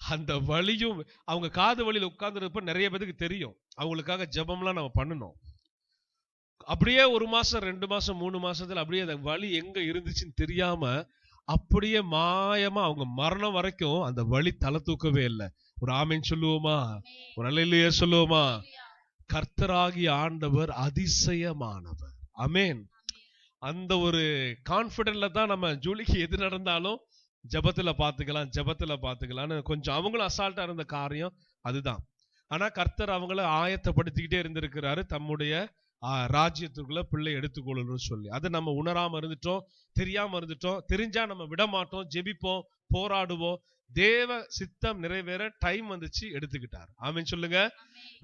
அந்த வலியும் அவங்க காது வலியில உட்கார்ந்துருப்ப நிறைய பேருக்கு தெரியும். அவங்களுக்காக ஜெபம்லாம் நம்ம பண்ணணும். அப்படியே 1 மாசம் 2 மாசம் 3 மாசத்துல அப்படியே அந்த வலி எங்க இருந்துச்சுன்னு தெரியாம அப்படியே மாயமா அவங்க மரணம் வரைக்கும் அந்த வலி தலை தூக்கவே இல்லை. ஒரு ஆமேன் சொல்லுவோமா, ஒரு அல்லேலூயா சொல்லுவோமா? கர்த்தராகிய ஆண்டவர் அதிசயமானவர். ஆமேன். அந்த ஒரு கான்பிடன்ட்ல தான் நம்ம ஜூலிக்கு எது நடந்தாலும் ஜபத்துல பாத்துக்கலாம்னு கொஞ்சம் அவங்களும் அசால்ட்டா இருந்த காரியம் அதுதான். ஆனா கர்த்தர் அவங்கள ஆயத்தப்படுத்திக்கிட்டே இருந்திருக்கிறாரு, தம்முடைய ராஜ்யத்துக்குள்ள பிள்ளை எடுத்துக்கொள்ளணும்னு சொல்லி. அதை நம்ம உணராம இருந்துட்டோம், தெரியாம இருந்துட்டோம். தெரிஞ்சா நம்ம விட மாட்டோம், ஜெபிப்போம், போராடுவோம். தேவ சித்தம் நிறைவேற டைம் வந்துச்சு, எடுத்துக்கிட்டார். ஆமென் சொல்லுங்க.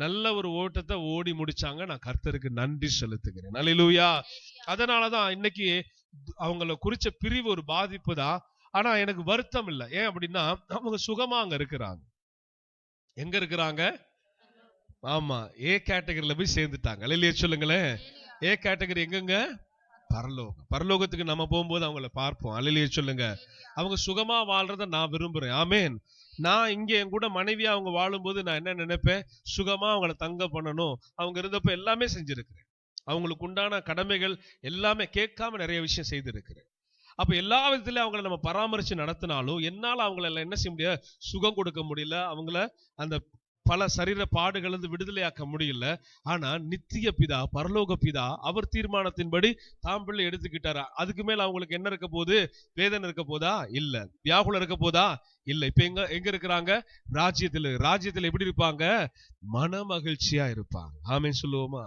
நல்ல ஒரு ஓட்டத்தை ஓடி முடிச்சாங்க. நான் கர்த்தருக்கு நன்றி செலுத்துகிறேன். அல்லேலூயா. அதனாலதான் இன்னைக்கு அவங்கள குறிச்ச பிரிவு ஒரு பாதிப்பு தான். ஆனா எனக்கு வருத்தம் இல்லை. ஏன் அப்படின்னா அவங்க சுகமா அங்க இருக்கிறாங்க. எங்க இருக்கிறாங்க? ஆமா, ஏ கேட்டகரியில போய் சேர்ந்துட்டாங்க. அல்லேலூயா சொல்லுங்களேன். ஏ கேட்டகரி எங்கங்க? பரலோகத்துக்கு நம்ம போகும்போது அவங்கள பார்ப்போம். அல்லேலூயா சொல்லுங்க. அவங்க சுகமா வாழ்றத நான் விரும்புறேன். ஆமென். நான் இங்க என் கூட மனைவியா அவங்க வாழும்போது நான் என்ன நினைப்பேன், சுகமா அவங்கள தங்க பண்ணணும். அவங்க இருந்தப்ப எல்லாமே செஞ்சிருக்கிறேன். அவங்களுக்கு உண்டான கடமைகள் எல்லாமே கேட்காம நிறைய விஷயம் செய்திருக்கிறேன். அப்ப எல்லா விதத்திலயும் அவங்கள நம்ம பராமரிச்சு நடத்தினாலும் என்னால அவங்கள என்ன செய்ய முடியாது, சுகம் கொடுக்க முடியல, அவங்கள அந்த பல சரீர பாடுகள் விடுதலையாக்க முடியல. ஆனா நித்திய பிதா, பரலோக பிதா அவர் தீர்மானத்தின்படி தாம் பிள்ளை எடுத்துக்கிட்டாரா. அதுக்கு மேல அவங்களுக்கு என்ன இருக்க போகுது, வேதனை இருக்க போதா? இல்ல. வியாகுலம் இருக்க போதா? இல்ல. இப்ப எங்க இருக்கிறாங்க? ராஜ்யத்துல எப்படி இருப்பாங்க? மன மகிழ்ச்சியா இருப்பாங்க. ஆமென் சொல்லுவோமா?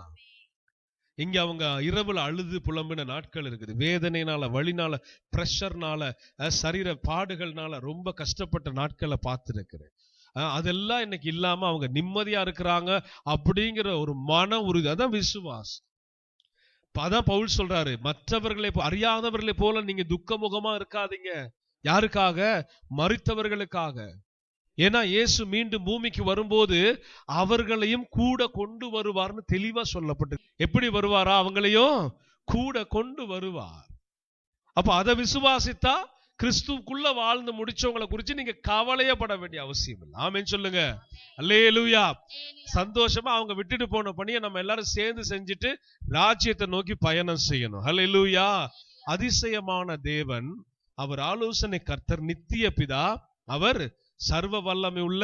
இங்க அவங்க இரவுல அழுது புலம்பின நாட்கள் இருக்குது. வேதனைனால, வலினால, பிரஷர்னால, சரீர பாடுகள்னால ரொம்ப கஷ்டப்பட்ட நாட்களை பார்த்திருக்கிறேன். அதெல்லாம் இன்னைக்கு இல்லாம அவங்க நிம்மதியா இருக்கிறாங்க அப்படிங்கிற ஒரு மன உறுதி. அதான் விசுவாசம். அதான் பவுல் சொல்றாரு, மற்றவர்களை அறியாதவர்களை போல நீங்க துக்கமுகமா இருக்காதீங்க. யாருக்காக? மரித்தவர்களுக்காக. ஏன்னா இயேசு மீண்டும் பூமிக்கு வரும்போது அவர்களையும் கூட கொண்டு வருவார்னு தெளிவா சொல்லப்பட்டு. எப்படி வருவாரா? அவங்களையும் கூட கொண்டு வருவார். அப்ப அதை விசுவாசித்தா கிறிஸ்துவுக்குள்ள வாழ்ந்து முடிச்சவங்களை குறிச்சு நீங்க கவலையப்பட வேண்டிய அவசியம் இல்லை. ஆமென் சொல்லுங்க. அல்லேலூயா. சந்தோஷமா அவங்க விட்டுட்டு போன பணியை நம்ம எல்லாரும் சேர்ந்து செஞ்சுட்டு ராஜ்யத்தை நோக்கி பயணம் செய்யணும். அல்லேலூயா. அதிசயமான தேவன், அவர் ஆலோசனை கர்த்தர், நித்திய பிதா, அவர் சர்வ வல்லமை உள்ள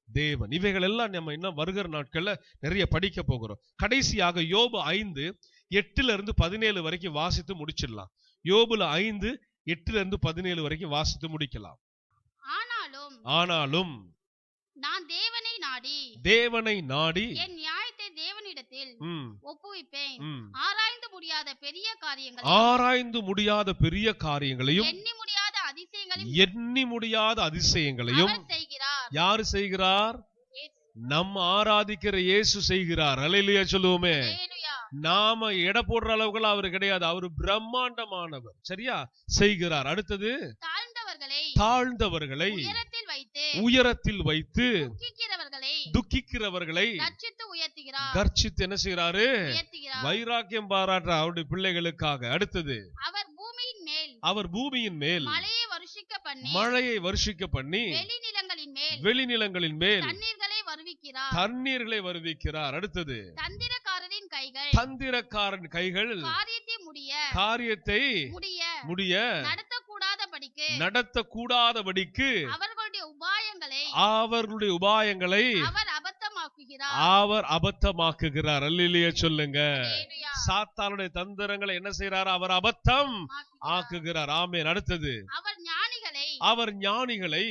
தேவன். இவைகள் எல்லாம் நம்ம இன்னும் வருகிற நாட்கள்ல நிறைய படிக்க போகிறோம். கடைசியாக யோபு 5:8-17 வரைக்கும் வாசித்து முடிச்சிடலாம். யோபுல 5:8-17 வரைக்கும் வாசித்து முடிக்கலாம். ஆனாலும் நான் தேவனை நாடி என் நியாயத்தை தேவனிடத்தில் ஒப்புவிப்பேன். ஆராய்ந்து முடியாத பெரிய காரியங்களையும் எண்ணி முடியாத அதிசயங்களையும் யாரு செய்கிறார்? நம்ம ஆராதிக்கிற இயேசு செய்கிறார். அல்லேலூயா சொல்லுவோமே. நாம எடை போடுற அளவுகள் அவர் கிடையாது. அவர் பிரம்மாண்டமானவர். சரியா? செய்கிறார். அடுத்தது, தாழ்ந்தவர்களை உயரத்தில் வைத்து துக்கிக்கிறவர்களை கர்ச்சித்து என்ன செய்கிறாரு? வைராக்கியம் பாராட்டுற அவருடைய பிள்ளைகளுக்காக. அடுத்தது, அவர் பூமியின் மேல் மழையை வருஷிக்க பண்ணி வெளிநிலங்களின் மேல் தண்ணீர்களை வருவிக்கிறார். அடுத்தது, தந்திரக்காரன் கைகள் காரியத்தை முடிய நடத்தக்கூடாதபடிக்கு அவர்களுடைய உபாயங்களை அவர் அபத்தமாக்குகிறார். அல்லேலூயா சொல்லுங்க. சாத்தானுடைய தந்திரங்களை என்ன செய்யறார்? அவர் அபத்தம் ஆக்குகிறார். ஆமென். அடுத்தது, அவர் ஞானிகளை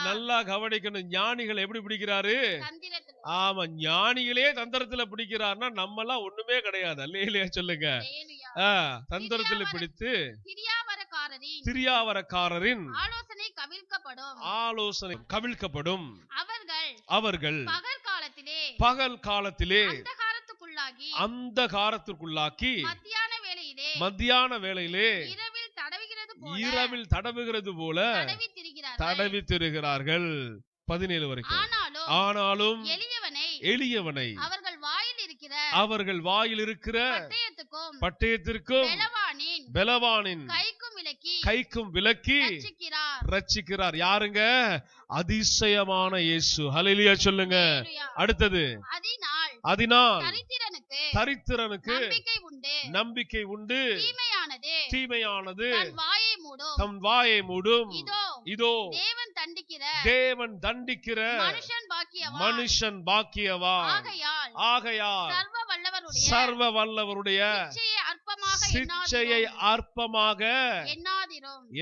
நல்லா கவனிக்கணும். ஞானிகளை எப்படி பிடிக்கிறாரு? ஆமா, ஞானிகளே தந்திரத்துல பிடிக்கிறார்னா நம்ம எல்லாம் ஒண்ணுமே கிடையாது. அல்லேலூயா சொல்லுங்க. தந்திரத்துல பிடித்து திரியாவரக்காரரின் ஆலோசனை கவிழ்க்கப்படும். அவர்கள் பகல் காலத்திலே அந்த காரத்துக்குள்ளாக்கி மத்தியான வேளையிலே இரவில் தடவுகிறது போல தடவி திரிகிறார்கள். 17 வரைக்கும். ஆனாலும் எளியவனை அவர்கள் வாயில் இருக்கிற பட்டயத்திற்கும் பெலவானின் கைக்கும் விலக்கி ரட்சிக்கிறார். யாருங்க? அதிசயமான இயேசு. ஹல்லேலூயா சொல்லுங்க. அடுத்தது, அதனால் தரித்திரனுக்கு நம்பிக்கை உண்டு, தீமையானது தம் வாயை மூடும். இதோ தேவன் தண்டிக்கிற மனுஷன் பாக்கியவான். ஆகையால் சர்வ வல்லவருடைய சிட்சையை அற்பமாக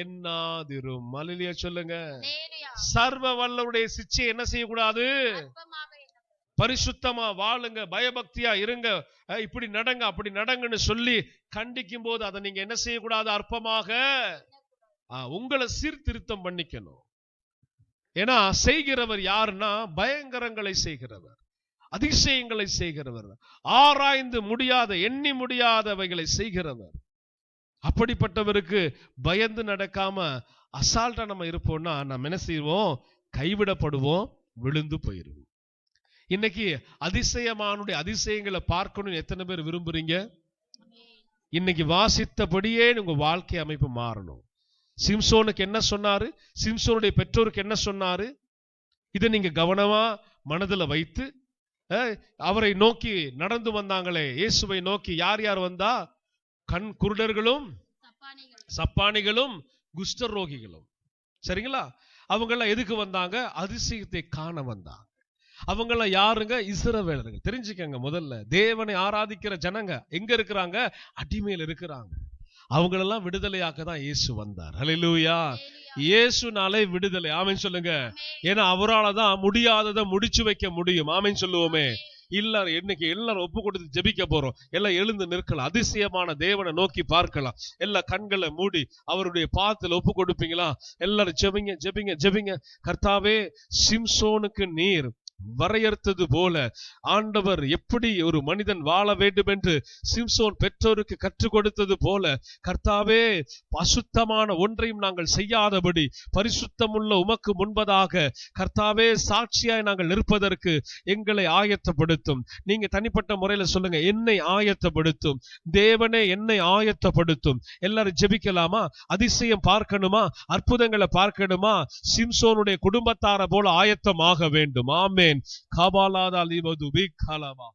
எண்ணாதிரும். அல்லேலூயா சொல்லுங்க. சர்வ வல்லவருடைய சிட்சை என்ன செய்யக்கூடாது? பரிசுத்தமா வாழுங்க, பயபக்தியா இருங்க, இப்படி நடங்க அப்படி நடங்கன்னு சொல்லி கண்டிக்கும் போது அதை நீங்க என்ன செய்யக்கூடாது? அற்பமாக உங்களை சீர்திருத்தம் பண்ணிக்கணும். ஏன்னா செய்கிறவர் யாருன்னா பயங்கரங்களை செய்கிறவர், அதிசயங்களை செய்கிறவர், ஆராய்ந்து முடியாத எண்ணி முடியாதவைகளை செய்கிறவர். அப்படிப்பட்டவருக்கு பயந்து நடக்காம அசால்ட்டா நம்ம இருப்போம்னா நம்ம என்ன செய்வோம்? கைவிடப்படுவோம், விழுந்து போயிருவோம். இன்னைக்கு அதிசயமானுடைய அதிசயங்களை பார்க்கணும் எத்தனை பேர் விரும்புறீங்க? இன்னைக்கு வாசித்தபடியே உங்க வாழ்க்கை அமைப்பு மாறணும். சிம்சோனுக்கு என்ன சொன்னாரு, சிம்சோனுடைய பெற்றோருக்கு என்ன சொன்னாரு, இதை நீங்க கவனமா மனதுல வைத்து அவரை நோக்கி நடந்து வந்தாங்களே, இயேசுவை நோக்கி யார் யார் வந்தா? கண் குருடர்களும் சப்பானிகளும் குஷ்டரோகிகளும். சரிங்களா? அவங்க எல்லாம் எதுக்கு வந்தாங்க? அதிசயத்தை காண வந்தாங்க. அவங்க எல்லாம் யாருங்க? இஸ்ரவேலர்கள். தெரிஞ்சுக்கங்க, முதல்ல தேவனை ஆராதிக்கிற ஜனங்க எங்க இருக்கிறாங்க? அடிமையில் இருக்கிறாங்க. அவங்களெல்லாம் விடுதலையாக்க தான் இயேசு வந்தார். ஹல்லேலூயா. இயேசுனாலே விடுதலை. ஆமென் சொல்லுங்க. ஏன்னா அவரால் தான் முடியாததை முடிச்சு வைக்க முடியும். ஆமென் சொல்லுவோமே. இல்ல, இன்னைக்கு எல்லாரும் ஒப்பு கொடுத்து ஜெபிக்க போறோம். எல்லாம் எழுந்து நிற்கலாம், அதிசயமான தேவனை நோக்கி பார்க்கலாம். எல்லா கண்களை மூடி அவருடைய பாதத்தில் ஒப்பு கொடுப்பீங்களா? எல்லாரும் ஜெபிங்க ஜெபிங்க ஜெபிங்க. கர்த்தாவே, சிம்சோனுக்கு நீர் வரையறுத்தது போல ஆண்டவர் எப்படி ஒரு மனிதன் வாழ வேண்டும் என்று சிம்சோன் பெற்றோருக்கு கற்றுக் கொடுத்தது போல, கர்த்தாவே, அசுத்தமான ஒன்றையும் நாங்கள் செய்யாதபடி பரிசுத்தமுள்ள உமக்கு முன்பதாக கர்த்தாவே சாட்சியாய் நாங்கள் நிற்பதற்கு எங்களை ஆயத்தப்படுத்தும். நீங்க தனிப்பட்ட முறையில சொல்லுங்க, என்னை ஆயத்தப்படுத்தும் தேவனே, என்னை ஆயத்தப்படுத்தும். எல்லாரும் ஜெபிக்கலாமா? அதிசயம் பார்க்கணுமா? அற்புதங்களை பார்க்கணுமா? சிம்சோனுடைய குடும்பத்தார போல ஆயத்தமாக வேண்டும். ஆமென். காபாலாதா லிவது பிகலவா